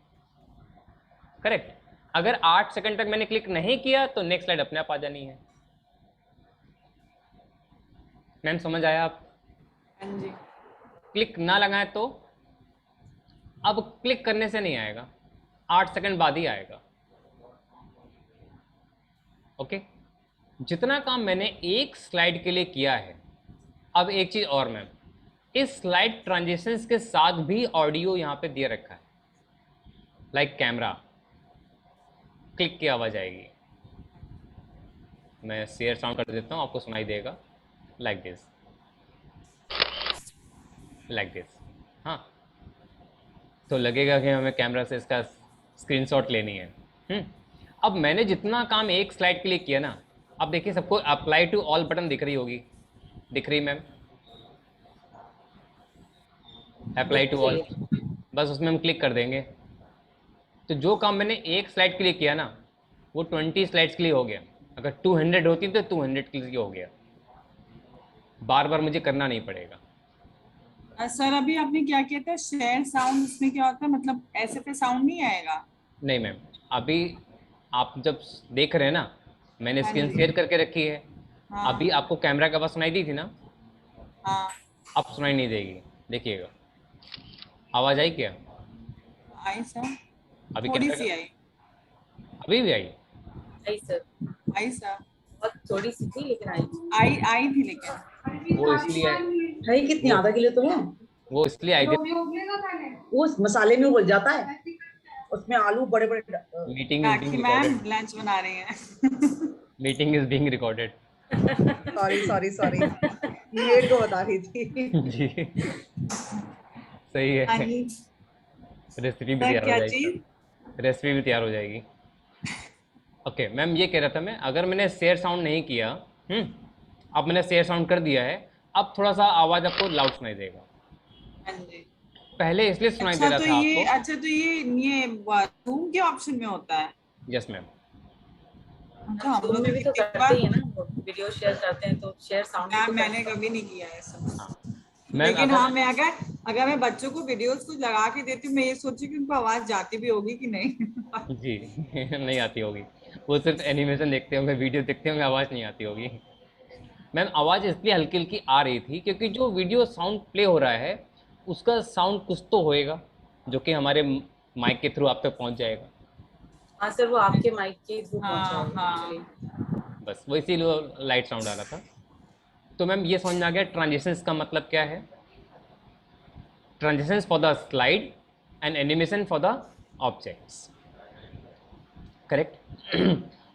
करेक्ट? अगर 8 सेकंड तक मैंने क्लिक नहीं किया तो नेक्स्ट स्लाइड अपने आप आ जानी है। मैम समझ आया आप? हाँ जी। क्लिक ना लगाए तो अब क्लिक करने से नहीं आएगा, 8 सेकंड बाद ही आएगा। ओके, जितना काम मैंने एक स्लाइड के लिए किया है। अब एक चीज़ और मैम, इस स्लाइड ट्रांजिशंस के साथ भी ऑडियो यहाँ पे दिए रखा है, लाइक कैमरा, क्लिक की आवाज़ आएगी। मैं शेयर साउंड कर देता हूँ, आपको सुनाई देगा, लाइक दिस, लाइक दिस। हाँ, तो लगेगा कि हमें कैमरा से इसका स्क्रीनशॉट लेनी है। अब मैंने जितना काम एक स्लाइड के लिए किया ना, अब देखिए सबको अप्लाई टू ऑल बटन दिख रही होगी, दिख रही मैम? अप्लाई टू ऑल, बस उसमें हम क्लिक कर देंगे तो जो काम मैंने एक स्लाइड के लिए किया ना वो 20 स्लाइड्स के लिए हो गया। अगर 200 होती तो 200 के लिए हो गया, बार बार मुझे करना नहीं पड़ेगा। सर अभी आपने क्या किया था, शेयर साउंड, इसमें क्या होता है, मतलब ऐसे पे साउंड नहीं आएगा? नहीं मैम, अभी आप जब देख रहे हैं ना, मैंने हाँ स्क्रीन जी। शेयर करके रखी है। हाँ। अभी आपको कैमरा की आवाज़ सुनाई दी थी ना, हाँ। अब सुनाई नहीं देगी। देखिएगा आवाज़ आई क्या? आई सर, अभी थोड़ी कैमरा सी आई। अभी भी आई? आई सर, आई सर, बहुत थोड़ी सी थी लेकिन आई। आई थी लेकिन। वो इसलिए है कितनी आधा किलो तो है वो इसलिए आई थी, वो उस मसाले में उबल जाता है, उसमें आलू बड़े बड़े। Meeting is rakhi being ma'am recorded, lunch बना रही हैं। Meeting is being recorded. Sorry sorry sorry, made को बता रही थी। जी सही हाँ है। जी। रेसिपी भी सर तैयार हो क्या जाएगी, चीज? रेसिपी भी तैयार हो जाएगी। ओके मैम, ये कह रहा था मैं, अगर मैंने शेयर साउंड नहीं किया, अब मैंने शेयर साउंड कर दिया है, अब थोड़ा सा आवाज़ आपको लाउड सुनाई देगा। हाँ जी। पहले इसलिए सुनाई दे रहा था आपको। अच्छा तो ये जूम के ऑप्शन में होता है? Yes ma'am. अच्छा, हम जूम लोग में तो भी तो कितनी करते बार, ही है ना, वो वीडियो शेयर करते हैं तो शेयर साउंड भी ना तो मैंने करते हैं। कभी नहीं किया है सब। हाँ मैम, लेकिन अगर हाँ, मैं अगर अगर मैं बच्चों को वीडियोस कुछ लगा के देती हूँ, मैं ये सोची कि उनको आवाज जाती भी होगी कि नहीं। जी नहीं आती होगी, वो सिर्फ एनिमेशन देखते होंगे, वीडियो देखते होंगे, आवाज़ नहीं आती होगी। मैम आवाज़ इसलिए हल्की हल्की आ रही थी क्योंकि जो वीडियो साउंड प्ले हो रहा है उसका साउंड कुछ तो होएगा जो कि हमारे माइक के थ्रू आप तक पहुंच जाएगा। हाँ सर, वो आपके माइक के थ्रू हाँ पहुंचाएगा हाँ। एक्चुअली। बस वो इसीलिए लाइट साउंड आ रहा था। तो मैम ये समझ में आ गया ट्रांजिशंस का मतलब क्या है। Transitions for the slide and animation for the objects, correct.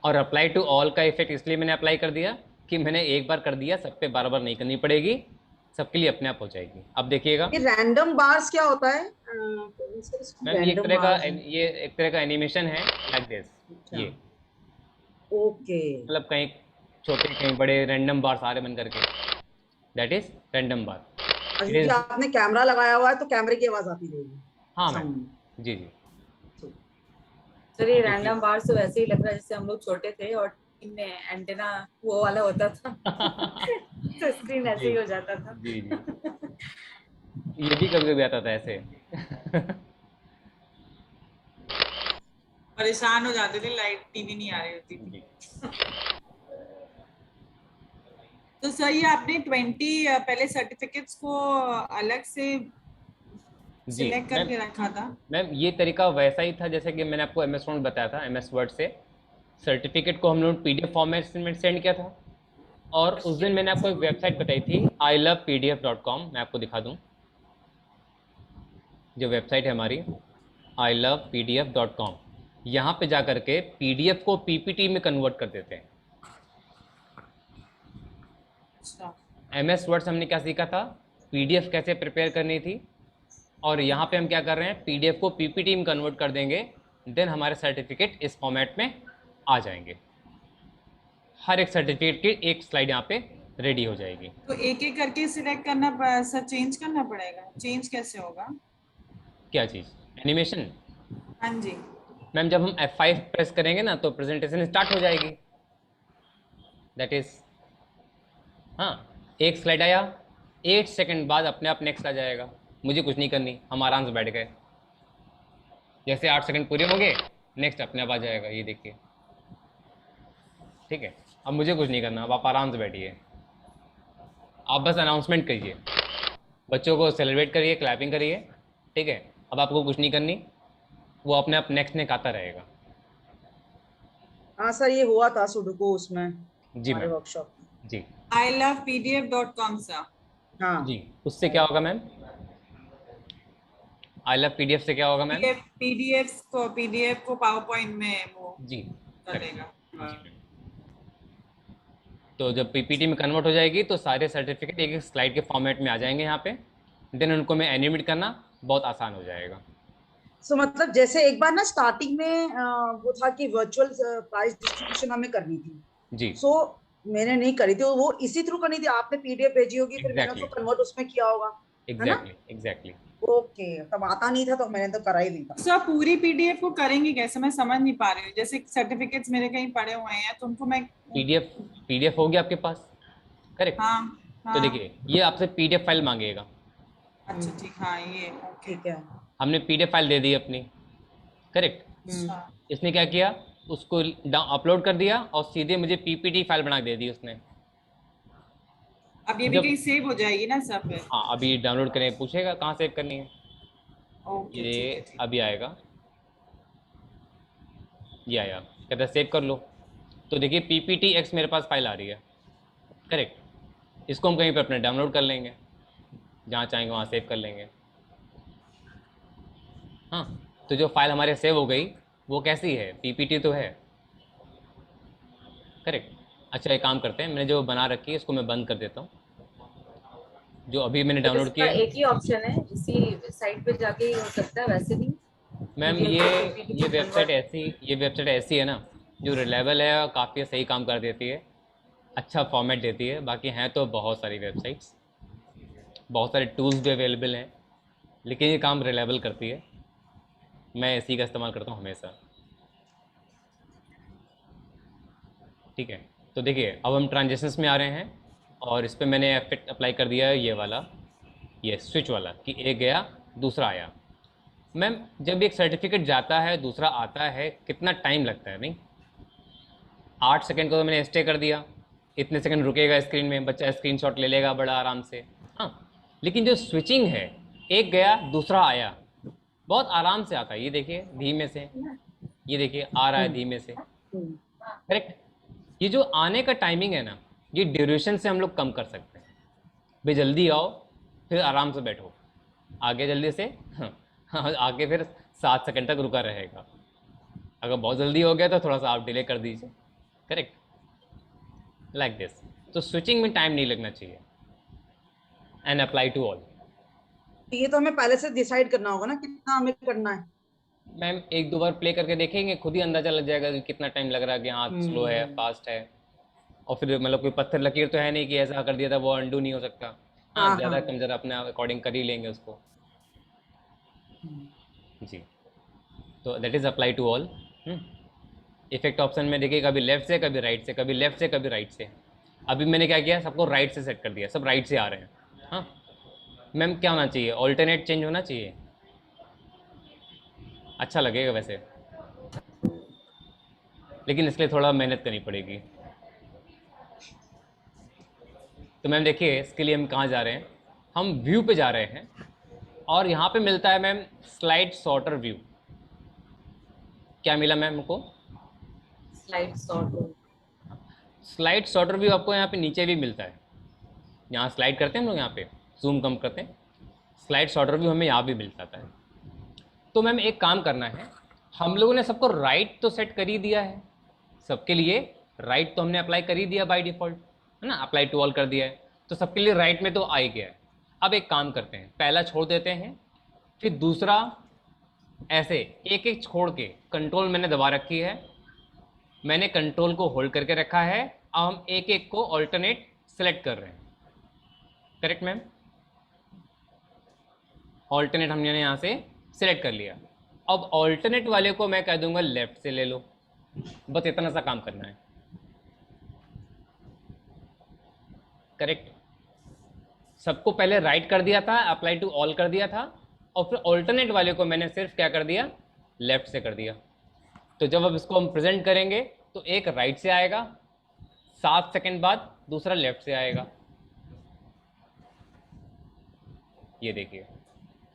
और अप्लाई टू ऑल का इफेक्ट इसलिए मैंने अप्लाई कर दिया कि मैंने एक बार कर दिया, सब पे बार बार नहीं करनी पड़ेगी, सबके लिए अपने आप हो जाएगी। अब देखिएगा ये रैंडम बार्स क्या होता है? Ma'am, random bars. ये एक तरह का एनिमेशन है, लाइक दिस। अच्छा। ये ओके। मतलब कहीं छोटे कहीं बड़े रैंडम बार सारे बन करके, दैट इज रैंडम बार। अच्छा, इट क्योंकि इज, आपने कैमरा लगाया हुआ है तो कैमरे की आवाज आती रहेगी हाँ मैम, साउंड। जी जी। सर ये अब देखिए रैंडम बार से वैसे ही लग रहा है जैसे हम लोग छोटे थे और टीवी में एंटेना वो वाला होता था। तो स्क्रीन ऐसे जी ही हो जाता था। जी जी, ये भी कभी कभी आता था ऐसे। परेशान हो जाते थे, लाइट टीवी नहीं आ रही होती थी। जी तो सर ये आपने 20 पहले सर्टिफिकेट्स को अलग से जी सिलेक्ट मैम। करके रखा था? मैम ये तरीका वैसा ही था जैसे कि मैंने आपको MS वर्ड बताया था, MS वर्ड से सर्टिफिकेट को हम लोग PDF फॉर्मेट में सेंड किया था। और उस दिन मैंने आपको एक वेबसाइट बताई थी ilovepdf.com, मैं आपको दिखा दूं। जो वेबसाइट है हमारी ilovepdf.com, यहाँ पे जा कर के PDF को PPT में कन्वर्ट कर देते हैं। अच्छा। MS वर्ड से हमने क्या सीखा था, PDF कैसे प्रिपेयर करनी थी, और यहाँ पे हम क्या कर रहे हैं, PDF को PPT में कन्वर्ट कर देंगे, देन हमारे सर्टिफिकेट इस फॉर्मेट में आ जाएंगे। हर एक सर्टिफिकेट की एक स्लाइड यहाँ पे रेडी हो जाएगी। तो एक एक करके सिलेक्ट करना सर, चेंज करना पड़ेगा? चेंज कैसे होगा? क्या चीज़? एनिमेशन। हाँ जी। मैम जब हम F5 प्रेस करेंगे ना तो प्रेजेंटेशन स्टार्ट हो जाएगी, दैट इज, हाँ, एक स्लाइड आया, 8 सेकंड बाद अपने आप नेक्स्ट आ जाएगा, मुझे कुछ नहीं करनी, हम आराम से बैठ गए, जैसे 8 सेकंड पूरे हो गए नेक्स्ट अपने आप आ जाएगा, ये देखिए, ठीक है। अब मुझे कुछ नहीं करना, अब आप आराम से बैठिए, आप बस अनाउंसमेंट करिए, बच्चों को सेलिब्रेट करिए, क्लैपिंग करिए, ठीक है। अब आपको कुछ नहीं करनी, वो अपने आप नेक्स्ट नेक्स्ट आता रहेगा। हाँ सर, ये हुआ था सुडोकू उसमें जी हमारे मैम, वर्कशॉप में। जी ilovepdf.com सर। हाँ। जी। उससे क्या होगा मैम, ilovepdf से क्या होगा मैम? पीडीएफ को पावर पॉइंट में वो जी कर करेक्ट, देगा। जी मैम। तो जब PPT में कन्वर्ट हो जाएगी तो सारे सर्टिफिकेट एक एक स्लाइड के फॉर्मेट में आ जाएंगे यहाँ पे, देन उनको मैं एनिमेट करना बहुत आसान हो जाएगा। सो मतलब जैसे एक बार ना स्टार्टिंग में वो था कि वर्चुअल प्राइस डिस्ट्रीब्यूशन हमें करनी थी। जी सो मैंने नहीं करी थी, वो इसी थ्रू करनी थी, आपने पीडीएफ भेजी होगी, फिर मैंने उसको एग्जैक्टली, कन्वर्ट उसमें किया होगा, है ना? Exactly exactly. ओके, तब आता नहीं था तो मैंने तो करा ही नहीं था। सर पूरी पीडीएफ को करेंगे कैसे? मैं समझ नहीं पा रही हूँ। जैसे सर्टिफिकेट्स मेरे कहीं पड़े हुए हैं तो उनको मैं, पीडीएफ होगी आपके पास, करेक्ट। हाँ तो हाँ, देखिए ये आपसे PDF फाइल मांगेगा, अच्छा ठीक, हाँ ये ओके। ठीक है। हमने PDF फाइल दे दी अपनी, करेक्ट। अच्छा, इसने क्या किया, उसको अपलोड कर दिया और सीधे मुझे PPT फाइल बना के दे दी उसने। अब ये भी जब, कहीं सेव हो जाएगी ना सर फिर? हाँ अभी डाउनलोड करें, पूछेगा कहाँ सेव करनी है, ओके ये ठीक है ठीक। अभी आएगा, ये आया, कहता है सेव कर लो। तो देखिए PPTX मेरे पास फाइल आ रही है, करेक्ट। इसको हम कहीं पर अपने डाउनलोड कर लेंगे, जहाँ चाहेंगे वहाँ सेव कर लेंगे। हाँ, तो जो फाइल हमारे सेव हो गई वो कैसी है, PPT तो है, करेक्ट। अच्छा एक काम करते हैं, मैंने जो बना रखी है इसको मैं बंद कर देता हूँ, जो अभी मैंने तो डाउनलोड इसका किया है। एक ही ऑप्शन है, इसी साइट पे जाके ही हो सकता है, वैसे नहीं? मैम ये वेबसाइट ऐसी है ना जो रिलायबल है और काफ़ी सही काम कर देती है, अच्छा फॉर्मेट देती है। बाकी हैं तो बहुत सारी वेबसाइट्स, बहुत सारे टूल्स भी अवेलेबल हैं, लेकिन ये काम रिलायबल करती है। मैं इसी का इस्तेमाल करता हूँ हमेशा। ठीक है, तो देखिए अब हम ट्रांजेक्शन्स में आ रहे हैं और इस पर मैंने इफेक्ट अप्लाई कर दिया है, ये वाला, ये स्विच वाला, कि एक गया दूसरा आया। मैम जब एक सर्टिफिकेट जाता है दूसरा आता है कितना टाइम लगता है? नहीं, 8 सेकंड को तो मैंने स्टे कर दिया, इतने सेकंड रुकेगा स्क्रीन में, बच्चा स्क्रीनशॉट ले लेगा बड़ा आराम से। हाँ, लेकिन जो स्विचिंग है, एक गया दूसरा आया, बहुत आराम से आता है। ये देखिए धीमे से, ये देखिए आ रहा है धीमे से, करेक्ट। ये जो आने का टाइमिंग है ना, ये ड्यूरेशन से हम लोग कम कर सकते हैं। भाई जल्दी आओ, फिर आराम से बैठो, आगे जल्दी से, हाँ आगे फिर 7 सेकंड तक रुका रहेगा। अगर बहुत जल्दी हो गया तो थोड़ा सा आप डिले कर दीजिए, करेक्ट, लाइक दिस। तो स्विचिंग में टाइम नहीं लगना चाहिए। And apply to all. ये तो हमें पहले से डिसाइड करना होगा ना कितना हमें करना है। मैम एक दो बार प्ले करके देखेंगे, खुद ही अंदाजा लग जाएगा कि कितना टाइम लग रहा है, कि हाँ स्लो है फास्ट है। और फिर मतलब कोई पत्थर लकीर तो है नहीं कि ऐसा कर दिया था वो अंडू नहीं हो सकता। हाँ हाँ ज़्यादा हाँ। कम ज़्यादा अपने अकॉर्डिंग कर ही लेंगे उसको। जी, तो that is apply to all. Effect option में देखिए, कभी लेफ्ट से कभी राइट से, कभी लेफ्ट से कभी राइट से। अभी मैंने क्या किया, सबको राइट से सेट कर दिया, सब राइट से आ रहे हैं। हाँ मैम क्या होना चाहिए, ऑल्टरनेट चेंज होना चाहिए, अच्छा लगेगा वैसे, लेकिन इसके लिए थोड़ा मेहनत करनी पड़ेगी। तो मैम देखिए इसके लिए हम कहाँ जा रहे हैं, हम व्यू पे जा रहे हैं और यहाँ पे मिलता है मैम स्लाइड सॉर्टर व्यू। क्या मिला मैम हमको? Slide sort. Slide sorter view आपको यहाँ पे नीचे भी मिलता है। यहाँ स्लाइड करते हैं हम लोग, यहाँ पे जूम कम करते हैं, स्लाइड सॉर्टर व्यू हमें यहाँ भी मिल जाता है। तो मैम एक काम करना है, हम लोगों ने सबको राइट तो सेट कर ही दिया है, सबके लिए राइट तो हमने अप्लाई कर ही दिया बाय डिफ़ॉल्ट, है ना, अप्लाई टू ऑल कर दिया है, तो सबके लिए राइट में तो आ ही गया है। अब एक काम करते हैं, पहला छोड़ देते हैं, फिर दूसरा ऐसे एक एक छोड़ के, कंट्रोल मैंने दबा रखी है, मैंने कंट्रोल को होल्ड करके रखा है। अब हम एक एक को ऑल्टरनेट सेलेक्ट कर रहे हैं, करेक्ट मैम? ऑल्टरनेट हमने यहाँ से सिलेक्ट कर लिया। अब ऑल्टरनेट वाले को मैं कह दूंगा लेफ्ट से ले लो, बस इतना सा काम करना है, करेक्ट। सबको पहले राइट कर दिया था, अप्लाई टू ऑल कर दिया था, और फिर ऑल्टरनेट वाले को मैंने सिर्फ क्या कर दिया, लेफ्ट से कर दिया। तो जब अब इसको हम प्रेजेंट करेंगे तो एक राइट से आएगा, 7 सेकंड बाद दूसरा लेफ्ट से आएगा। ये देखिए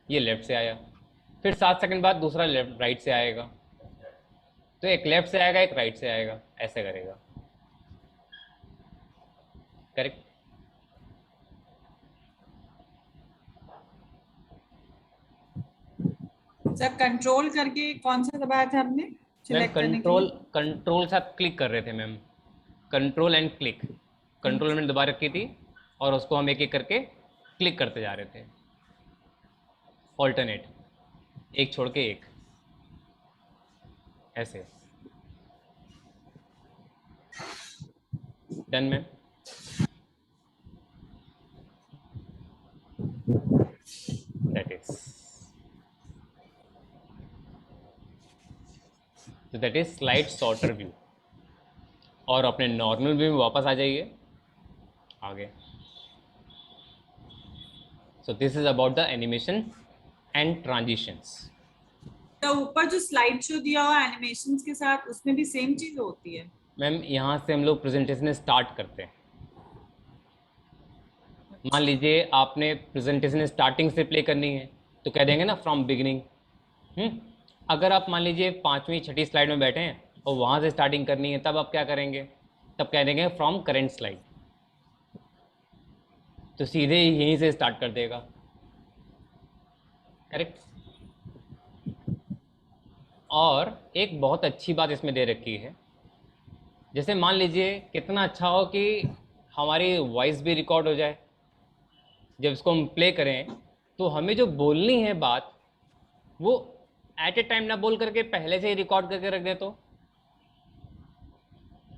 ये लेफ्ट से आया, फिर 7 सेकंड बाद दूसरा लेफ्ट राइट से आएगा। तो एक लेफ्ट से आएगा एक राइट से आएगा, ऐसे करेगा, करेक्ट। सर कंट्रोल करके कौन सा दबाया था आपने मैम सिलेक्ट करने के लिए? कंट्रोल साथ क्लिक कर रहे थे ma'am, control and click, control मैंने दबा रखी थी और उसको हम एक एक करके क्लिक करते जा रहे थे, ऑल्टरनेट, एक छोड़ के एक, ऐसे। Done ma'am? दैट इज, तो that is slide sorter view. और अपने नॉर्मल व्यू में वापस आ जाइए आगे। So this is about the animation and transitions. तो ऊपर जो स्लाइड शो दिया हुआ एनिमेशंस के साथ, उसमें भी सेम चीज होती है? मैम यहाँ से हम लोग प्रेजेंटेशन स्टार्ट करते हैं। मान लीजिए आपने प्रेजेंटेशन स्टार्टिंग से प्ले करनी है तो कह देंगे ना फ्रॉम बिगिनिंग। अगर आप मान लीजिए 5वीं 6ठी स्लाइड में बैठे हैं और वहाँ से स्टार्टिंग करनी है, तब आप क्या करेंगे, तब कह देंगे फ्रॉम करेंट स्लाइड, तो सीधे यहीं से स्टार्ट कर देगा, करेक्ट। और एक बहुत अच्छी बात इसमें दे रखी है, जैसे मान लीजिए कितना अच्छा हो कि हमारी वॉइस भी रिकॉर्ड हो जाए, जब इसको हम प्ले करें तो हमें जो बोलनी है बात वो एट ए टाइम ना बोल करके पहले से ही रिकॉर्ड करके रख दे तो,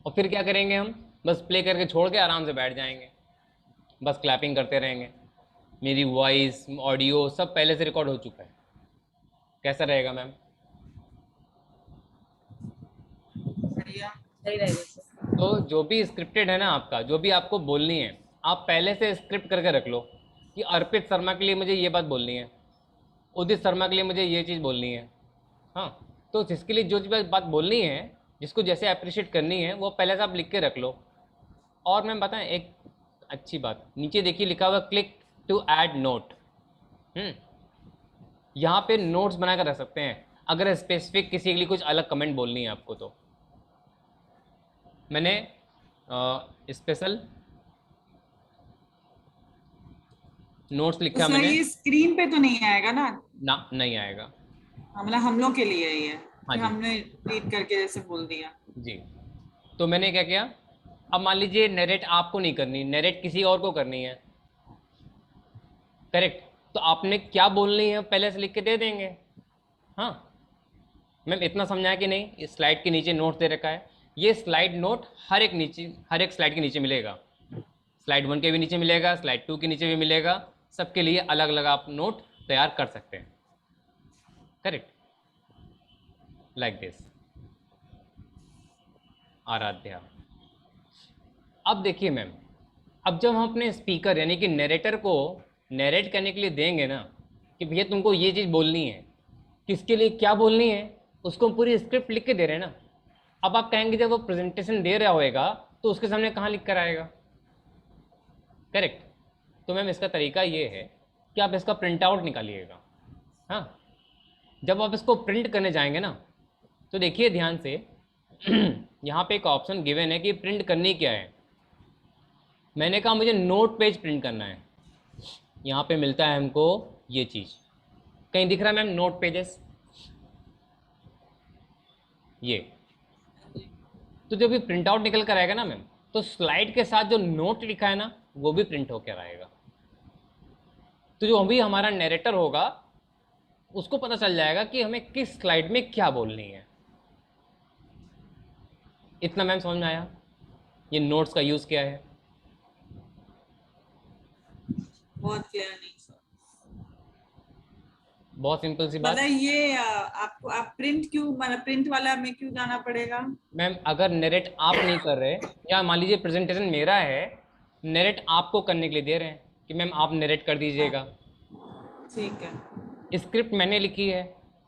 और फिर क्या करेंगे हम, बस प्ले करके छोड़ के आराम से बैठ जाएंगे, बस क्लैपिंग करते रहेंगे। मेरी वॉइस ऑडियो सब पहले से रिकॉर्ड हो चुका है। कैसा रहेगा मैम? बढ़िया। सही रहेगा सर। तो जो भी स्क्रिप्टेड है ना आपका, जो भी आपको बोलनी है, आप पहले से स्क्रिप्ट करके रख लो कि अर्पित शर्मा के लिए मुझे ये बात बोलनी है, उदित शर्मा के लिए मुझे ये चीज़ बोलनी है। हाँ, तो जिसके लिए जो बात बोलनी है, जिसको जैसे अप्रिशिएट करनी है, वो पहले से आप लिख के रख लो। और मैं बताएं एक अच्छी बात, नीचे देखिए लिखा हुआ क्लिक टू ऐड नोट। यहाँ पे नोट्स बना कर रख सकते हैं अगर स्पेसिफिक किसी के लिए कुछ अलग कमेंट बोलनी है आपको। तो मैंने स्पेशल नोट्स लिखा तो सर मैंने। ये स्क्रीन पे तो नहीं आएगा ना? ना, नहीं आएगा। हाँ, मतलब हम लोग के लिए ही है हाँ कि जी। हमने रीड करके जैसे बोल दिया। जी, तो मैंने क्या किया, अब मान लीजिए नरेट आपको नहीं करनी, नरेट किसी और को करनी है, करेक्ट? तो आपने क्या बोलनी है पहले से लिख के दे देंगे। हाँ मैम, इतना समझाया कि नहीं? इस स्लाइड के नीचे नोट दे रखा है, ये स्लाइड नोट हर एक स्लाइड के नीचे मिलेगा। स्लाइड 1 के भी नीचे मिलेगा, स्लाइड 2 के नीचे भी मिलेगा, सबके लिए अलग अलग आप नोट तैयार कर सकते हैं, करेक्ट? Like this. आराध्या। अब देखिए मैम, अब जब हम अपने स्पीकर यानी कि नरेटर को नरेट करने के लिए देंगे ना कि भैया तुमको ये चीज़ बोलनी है, किसके लिए क्या बोलनी है, उसको हम पूरी स्क्रिप्ट लिख के दे रहे हैं ना। अब आप कहेंगे जब वो प्रेजेंटेशन दे रहा होएगा तो उसके सामने कहाँ लिख कर आएगा, करेक्ट? तो मैम इसका तरीका ये है कि आप इसका प्रिंट आउट निकालिएगा। हाँ, जब आप इसको प्रिंट करने जाएंगे ना, तो देखिए ध्यान से यहाँ पे एक ऑप्शन गिवन है कि प्रिंट करनी क्या है। मैंने कहा मुझे नोट पेज प्रिंट करना है। यहाँ पे मिलता है हमको ये चीज़, कहीं दिख रहा है मैम नोट पेजेस? ये तो जब भी प्रिंट आउट निकल कर आएगा ना मैम, तो स्लाइड के साथ जो नोट लिखा है ना वो भी प्रिंट होकर आएगा। तो जो अभी हमारा नरेटर होगा उसको पता चल जाएगा कि हमें किस स्लाइड में क्या बोलनी है। इतना मैम समझ में आया ये नोट्स का यूज़ क्या है? बहुत क्लियर नहीं सर। बहुत सिंपल सी बात। मतलब ये आपको आप प्रिंट क्यों, मतलब प्रिंट वाला में क्यों जाना पड़ेगा? मैम अगर नरेट आप नहीं कर रहे, या मान लीजिए प्रेजेंटेशन मेरा है, नरेट आपको करने के लिए दे रहे हैं कि मैम आप नरेट कर दीजिएगा, ठीक है। स्क्रिप्ट मैंने लिखी है,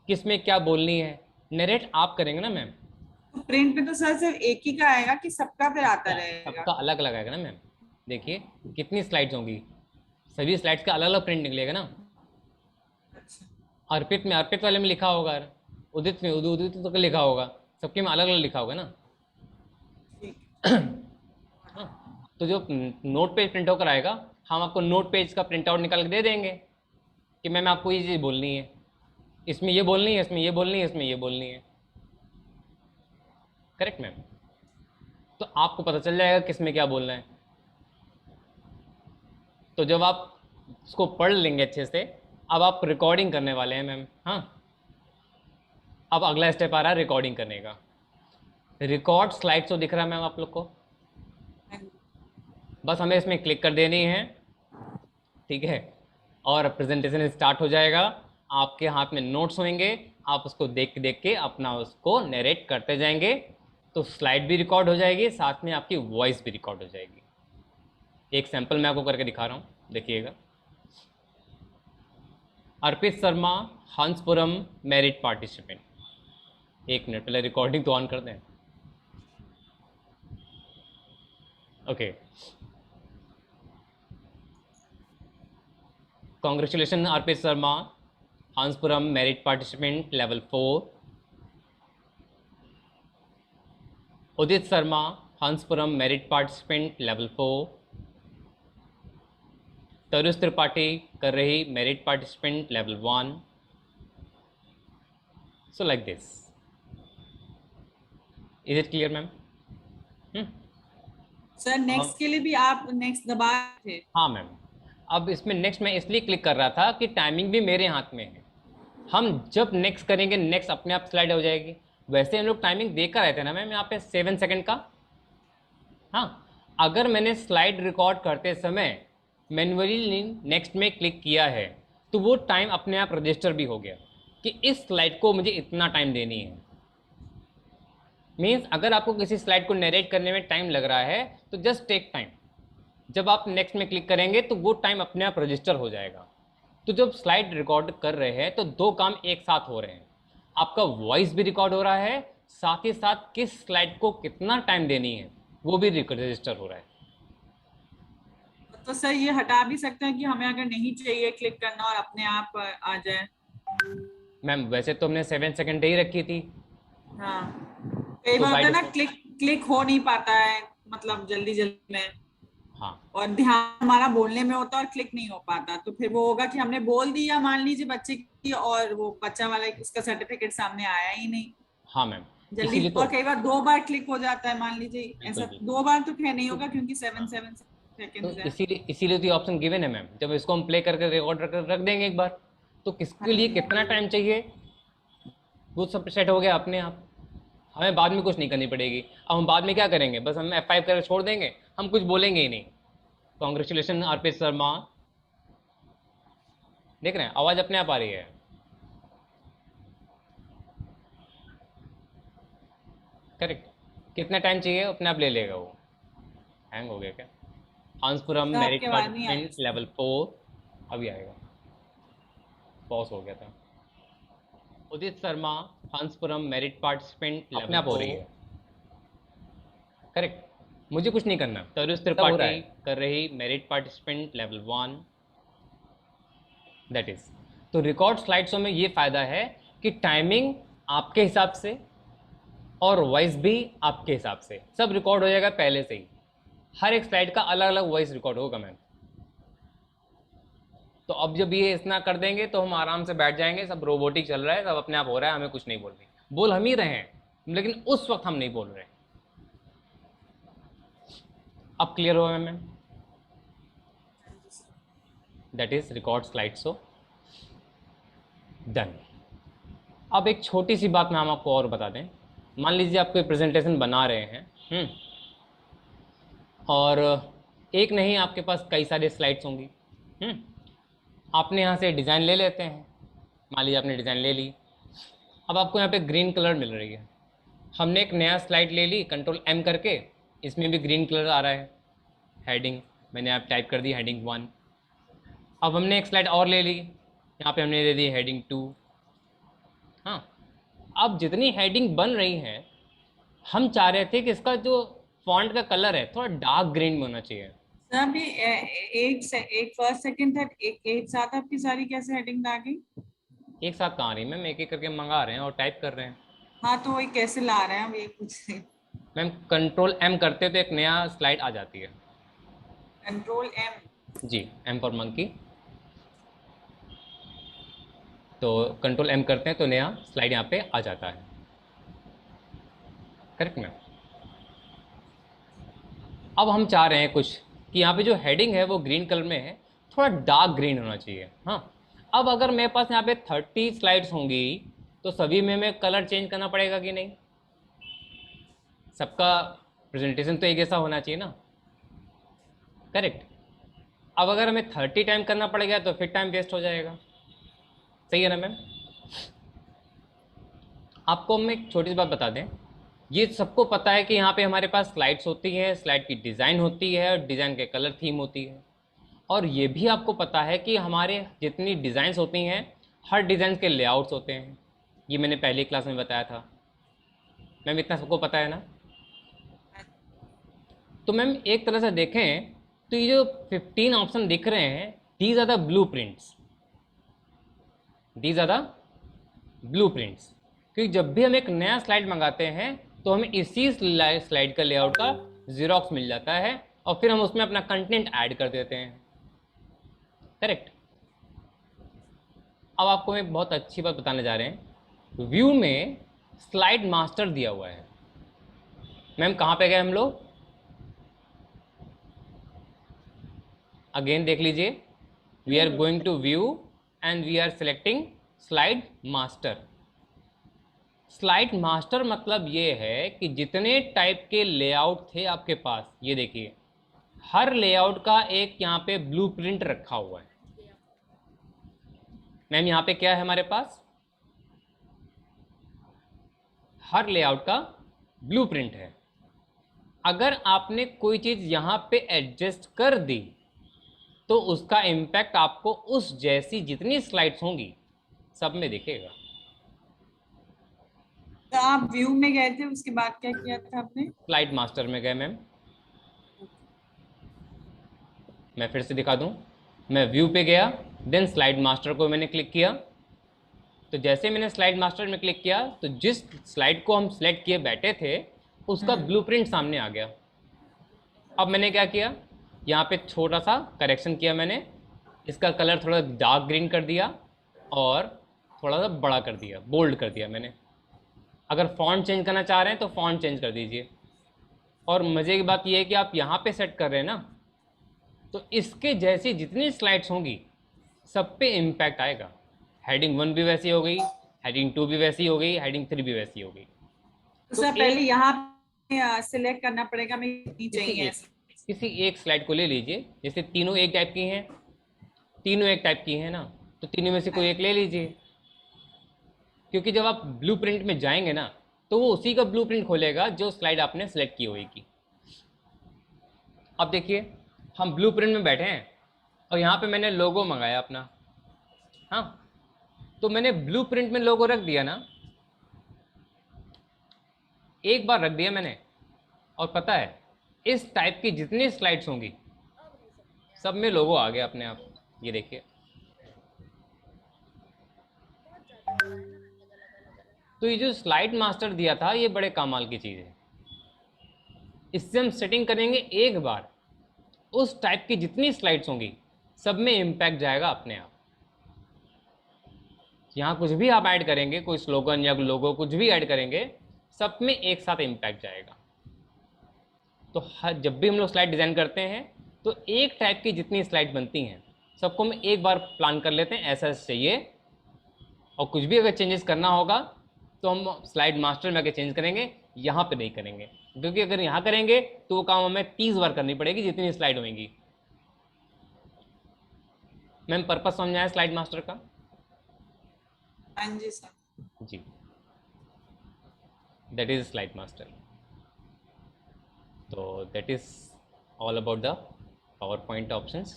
किसमें क्या बोलनी है, नरेट आप करेंगे ना मैम। तो प्रिंट पे तो सर सिर्फ एक ही का आएगा कि सबका फिर आता रहेगा? सबका अलग अलग आएगा ना मैम। देखिए कितनी स्लाइड्स होंगी, सभी स्लाइड्स का अलग अलग प्रिंट निकलेगा ना। अच्छा। अर्पित में अर्पित वाले में लिखा होगा, उदित में उदित तो लिखा होगा, सबके में अलग अलग लिखा होगा ना। ठीक। हाँ, तो जो नोट पेज प्रिंट होकर आएगा, हम आपको नोट पेज का प्रिंट आउट निकाल के दे देंगे कि मैम आपको ये चीज़ बोलनी है, इसमें ये बोलनी है, इसमें ये बोलनी है, इसमें ये बोलनी है, करेक्ट मैम? तो आपको पता चल जाएगा किसमें क्या बोलना है। तो जब आप उसको पढ़ लेंगे अच्छे से, अब आप रिकॉर्डिंग करने वाले हैं मैम। हाँ, अब अगला स्टेप आ रहा है रिकॉर्डिंग करने का। रिकॉर्ड स्लाइड तो दिख रहा है मैम आप लोग को, बस हमें इसमें क्लिक कर देनी है, ठीक है? और प्रेजेंटेशन स्टार्ट हो जाएगा। आपके हाथ में नोट्स होंगे, आप उसको देख देख के अपना उसको नरेट करते जाएंगे, तो स्लाइड भी रिकॉर्ड हो जाएगी, साथ में आपकी वॉइस भी रिकॉर्ड हो जाएगी। एक सैंपल मैं आपको करके दिखा रहा हूँ, देखिएगा। Arpit Sharma, Hanspuram merit participant. एक मिनट पहले रिकॉर्डिंग तो ऑन कर दें। Okay, congratulation Arpit Sharma, Hanspuram merit participant level 4। Udit Sharma, Hanspuram merit participant level 4। Tarush Tripathi कर रही merit participant level 1। So like this. Is it clear ma'am? Sir next के लिए भी आप नेक्स्ट दबा थे? हाँ मैम, अब इसमें नेक्स्ट मैं इसलिए क्लिक कर रहा था कि टाइमिंग भी मेरे हाथ में है। हम जब नेक्स्ट करेंगे नेक्स्ट अपने आप स्लाइड हो जाएगी। वैसे हम लोग टाइमिंग देकर आए थे ना मैम यहाँ पे 7 सेकंड का। हाँ, अगर मैंने स्लाइड रिकॉर्ड करते समय मैन्युअली नेक्स्ट में क्लिक किया है तो वो टाइम अपने आप रजिस्टर भी हो गया कि इस स्लाइड को मुझे इतना टाइम देनी है। मीन्स अगर आपको किसी स्लाइड को नरेट करने में टाइम लग रहा है तो जस्ट टेक टाइम, जब आप नेक्स्ट में क्लिक करेंगे तो वो टाइम अपने आप रजिस्टर हो जाएगा। तो जब स्लाइड रिकॉर्ड कर रहे हैं तो दो काम एक साथ हो रहे हैं, आपका वॉइस भी रिकॉर्ड हो रहा है, साथ ही साथ किस स्लाइड को कितना टाइम देनी है वो भी रजिस्टर हो रहा है। तो सर ये हटा भी सकते हैं कि हमें अगर नहीं चाहिए क्लिक करना और अपने आप आ जाए? मैम वैसे तो हमने 7 सेकंड ही रखी थी। हाँ, कई तो बार by होता है ना default- क्लिक हो नहीं पाता है, मतलब जल्दी जल्दी में, हाँ और ध्यान हमारा बोलने में होता है और क्लिक नहीं हो पाता, तो फिर वो होगा कि हमने बोल दिया मान लीजिए बच्चे की, और वो बच्चा वाला उसका सर्टिफिकेट सामने आया ही नहीं हाँ मैम, जल्दी, इसीलिए और तो कई बार 2 बार क्लिक हो जाता है मान लीजिए, बिल्कुल ऐसा बिल्कुल 2 बार तो खैर नहीं तो, होगा क्योंकि हाँ, 7 तो सेकंड्स है। इसीलिए तो ऑप्शन गिवन है मैम। जब इसको हम प्ले करके रिकॉर्ड रख देंगे एक बार तो किसके लिए कितना टाइम चाहिए वो सब सेट हो गया अपने आप। हमें बाद में कुछ नहीं करनी पड़ेगी। अब हम बाद में क्या करेंगे, बस हम F5 करके छोड़ देंगे, हम कुछ बोलेंगे ही नहीं। कॉन्ग्रेचुलेशन अर्पित शर्मा। देख रहे हैं आवाज़ अपने आप आ रही है। करेक्ट, कितना टाइम चाहिए अपने आप ले लेगा वो। हैंग हो गया क्या? हंसपुरम तो मेरिट आपके आवाज नहीं आई। पार्टिसिपेंट लेवल 4 अभी आएगा, पॉज हो गया था। उदित शर्मा हंसपुरम मेरिट पार्टिसिपेंट अपने आप हो रही है। करेक्ट, मुझे कुछ नहीं करना। तरुष त्रिपाठी कर रही merit participant level 1, that is. तो रिकॉर्ड स्लाइड्सों में ये फ़ायदा है कि टाइमिंग आपके हिसाब से और वॉइस भी आपके हिसाब से सब रिकॉर्ड हो जाएगा पहले से ही। हर एक स्लाइड का अलग अलग वॉइस रिकॉर्ड होगा मैम। तो अब जब ये इतना कर देंगे तो हम आराम से बैठ जाएंगे, सब रोबोटिक चल रहा है, सब अपने आप हो रहा है, हमें कुछ नहीं बोलनी। बोल हम ही रहे हैं लेकिन उस वक्त हम नहीं बोल रहे। अब क्लियर हुआ ma'am? That is record slide show done. अब एक छोटी सी बात में हम आपको और बता दें। मान लीजिए आप कोई प्रेजेंटेशन बना रहे हैं और एक नहीं आपके पास कई सारे स्लाइड्स होंगी। आपने यहाँ से डिज़ाइन ले लेते हैं, मान लीजिए आपने डिज़ाइन ले ली। अब आपको यहाँ पे ग्रीन कलर मिल रही है। हमने एक नया स्लाइड ले ली कंट्रोल M करके, इसमें भी ग्रीन कलर आ रहा है। हेडिंग मैंने आप टाइप कर दी हेडिंग 1। अब हमने एक स्लाइड और ले ली, यहाँ पे हमने दे दी हेडिंग 2। हाँ, अब जितनी हेडिंग बन रही हैं हम चाह रहे थे कि इसका जो फॉन्ट का कलर है थोड़ा डार्क ग्रीन में होना चाहिए। सर अभी एक फर्स्ट सेकंड थर्ड एक साथ आपकी सारी कैसे हेडिंग आ गई? एक साथ कहाँ रही मैम, एक एक करके मंगा रहे हैं और टाइप कर रहे हैं। हाँ तो वही कैसे ला रहे हैं हम ये कुछ? मैम कंट्रोल M करते तो एक नया स्लाइड आ जाती है। Control M? जी, M फॉर मंकी। तो कंट्रोल M करते हैं तो नया स्लाइड यहाँ पे आ जाता है। Correct ma'am. अब हम चाह रहे हैं कुछ कि यहाँ पे जो हेडिंग है वो ग्रीन कलर में है, थोड़ा डार्क ग्रीन होना चाहिए। हाँ, अब अगर मेरे पास यहाँ पे 30 स्लाइड्स होंगी तो सभी में हमें कलर चेंज करना पड़ेगा कि नहीं? सबका प्रेजेंटेशन तो एक जैसा होना चाहिए ना। करेक्ट। अब अगर हमें 30 टाइम करना पड़ेगा तो फिर टाइम वेस्ट हो जाएगा। सही है ना मैम? आपको हम एक छोटी सी बात बता दें, ये सबको पता है कि यहाँ पे हमारे पास स्लाइड्स होती हैं, स्लाइड की डिज़ाइन होती है और डिज़ाइन के कलर थीम होती है। और ये भी आपको पता है कि हमारे जितनी डिज़ाइंस होती हैं हर डिज़ाइन के लेआउट्स होते हैं। ये मैंने पहली क्लास में बताया था मैम, इतना सबको पता है ना? तो मैम एक तरह से देखें तो ये जो 15 ऑप्शन दिख रहे हैं these are the blueprints, these are the blueprints. क्योंकि जब भी हम एक नया स्लाइड मंगाते हैं तो हमें इसी स्लाइड का लेआउट का जीरोक्स मिल जाता है और फिर हम उसमें अपना कंटेंट ऐड कर देते हैं। करेक्ट। अब आपको मैं बहुत अच्छी बात बताने जा रहे हैं। व्यू में स्लाइड मास्टर दिया हुआ है। मैम कहाँ पे गए हम लोग? अगेन देख लीजिए, we are going to view and we are selecting slide master. Slide master मतलब ये है कि जितने टाइप के लेआउट थे आपके पास, ये देखिए हर लेआउट का एक यहाँ पे ब्लूप्रिंट रखा हुआ है। मैम यहाँ पे क्या है हमारे पास, हर लेआउट का ब्लूप्रिंट है। अगर आपने कोई चीज़ यहाँ पे एडजस्ट कर दी तो उसका इम्पैक्ट आपको उस जैसी जितनी स्लाइड्स होंगी सब में दिखेगा। तो आप व्यू में गए थे, उसके बाद क्या किया था आपने? स्लाइड मास्टर में गए मैम। मैं फिर से दिखा दूं, मैं व्यू पे गया, देन स्लाइड मास्टर को मैंने क्लिक किया। तो जैसे मैंने स्लाइड मास्टर में क्लिक किया तो जिस स्लाइड को हम सेलेक्ट किए बैठे थे उसका ब्लूप्रिंट सामने आ गया। अब मैंने क्या किया, यहाँ पे छोटा सा करेक्शन किया मैंने, इसका कलर थोड़ा डार्क ग्रीन कर दिया और थोड़ा सा बड़ा कर दिया, बोल्ड कर दिया मैंने। अगर फॉन्ट चेंज करना चाह रहे हैं तो फॉन्ट चेंज कर दीजिए। और मज़े की बात यह है कि आप यहाँ पे सेट कर रहे हैं ना, तो इसके जैसी जितनी स्लाइड्स होंगी सब पे इम्पैक्ट आएगा। हेडिंग 1 भी वैसी हो गई, हेडिंग 2 भी वैसी हो गई, हेडिंग 3 भी वैसी हो गई। तो सर पहले यहाँ सिलेक्ट करना पड़ेगा मैं कितनी चाहिए। किसी एक स्लाइड को ले लीजिए, जैसे तीनों एक टाइप की हैं, तीनों एक टाइप की हैं ना, तो तीनों में से कोई एक ले लीजिए। क्योंकि जब आप ब्लूप्रिंट में जाएंगे ना तो वो उसी का ब्लूप्रिंट खोलेगा जो स्लाइड आपने सेलेक्ट की होगी। अब देखिए हम ब्लूप्रिंट में बैठे हैं और यहाँ पे मैंने लोगो मंगाया अपना, हाँ, तो मैंने ब्लूप्रिंट में लोगो रख दिया ना, एक बार रख दिया मैंने, और पता है इस टाइप की जितनी स्लाइड्स होंगी सब में लोगो आ गया अपने आप। ये देखिए, तो ये जो स्लाइड मास्टर दिया था ये बड़े कमाल की चीज़ है। इससे हम सेटिंग करेंगे एक बार, उस टाइप की जितनी स्लाइड्स होंगी सब में इम्पैक्ट जाएगा अपने आप। यहाँ कुछ भी आप ऐड करेंगे, कोई स्लोगन या लोगो कुछ भी ऐड करेंगे, सब में एक साथ इम्पैक्ट जाएगा। तो हर जब भी हम लोग स्लाइड डिज़ाइन करते हैं तो एक टाइप की जितनी स्लाइड बनती हैं सबको हम एक बार प्लान कर लेते हैं ऐसा चाहिए, और कुछ भी अगर चेंजेस करना होगा तो हम स्लाइड मास्टर में आके चेंज करेंगे, यहाँ पे नहीं करेंगे। क्योंकि अगर यहाँ करेंगे तो वो काम हमें 30 बार करनी पड़ेगी जितनी स्लाइड होंगी। मैम पर्पस समझ आया स्लाइड मास्टर का? हाँ जी सर। जी, that is slide master. So that is all about the PowerPoint options.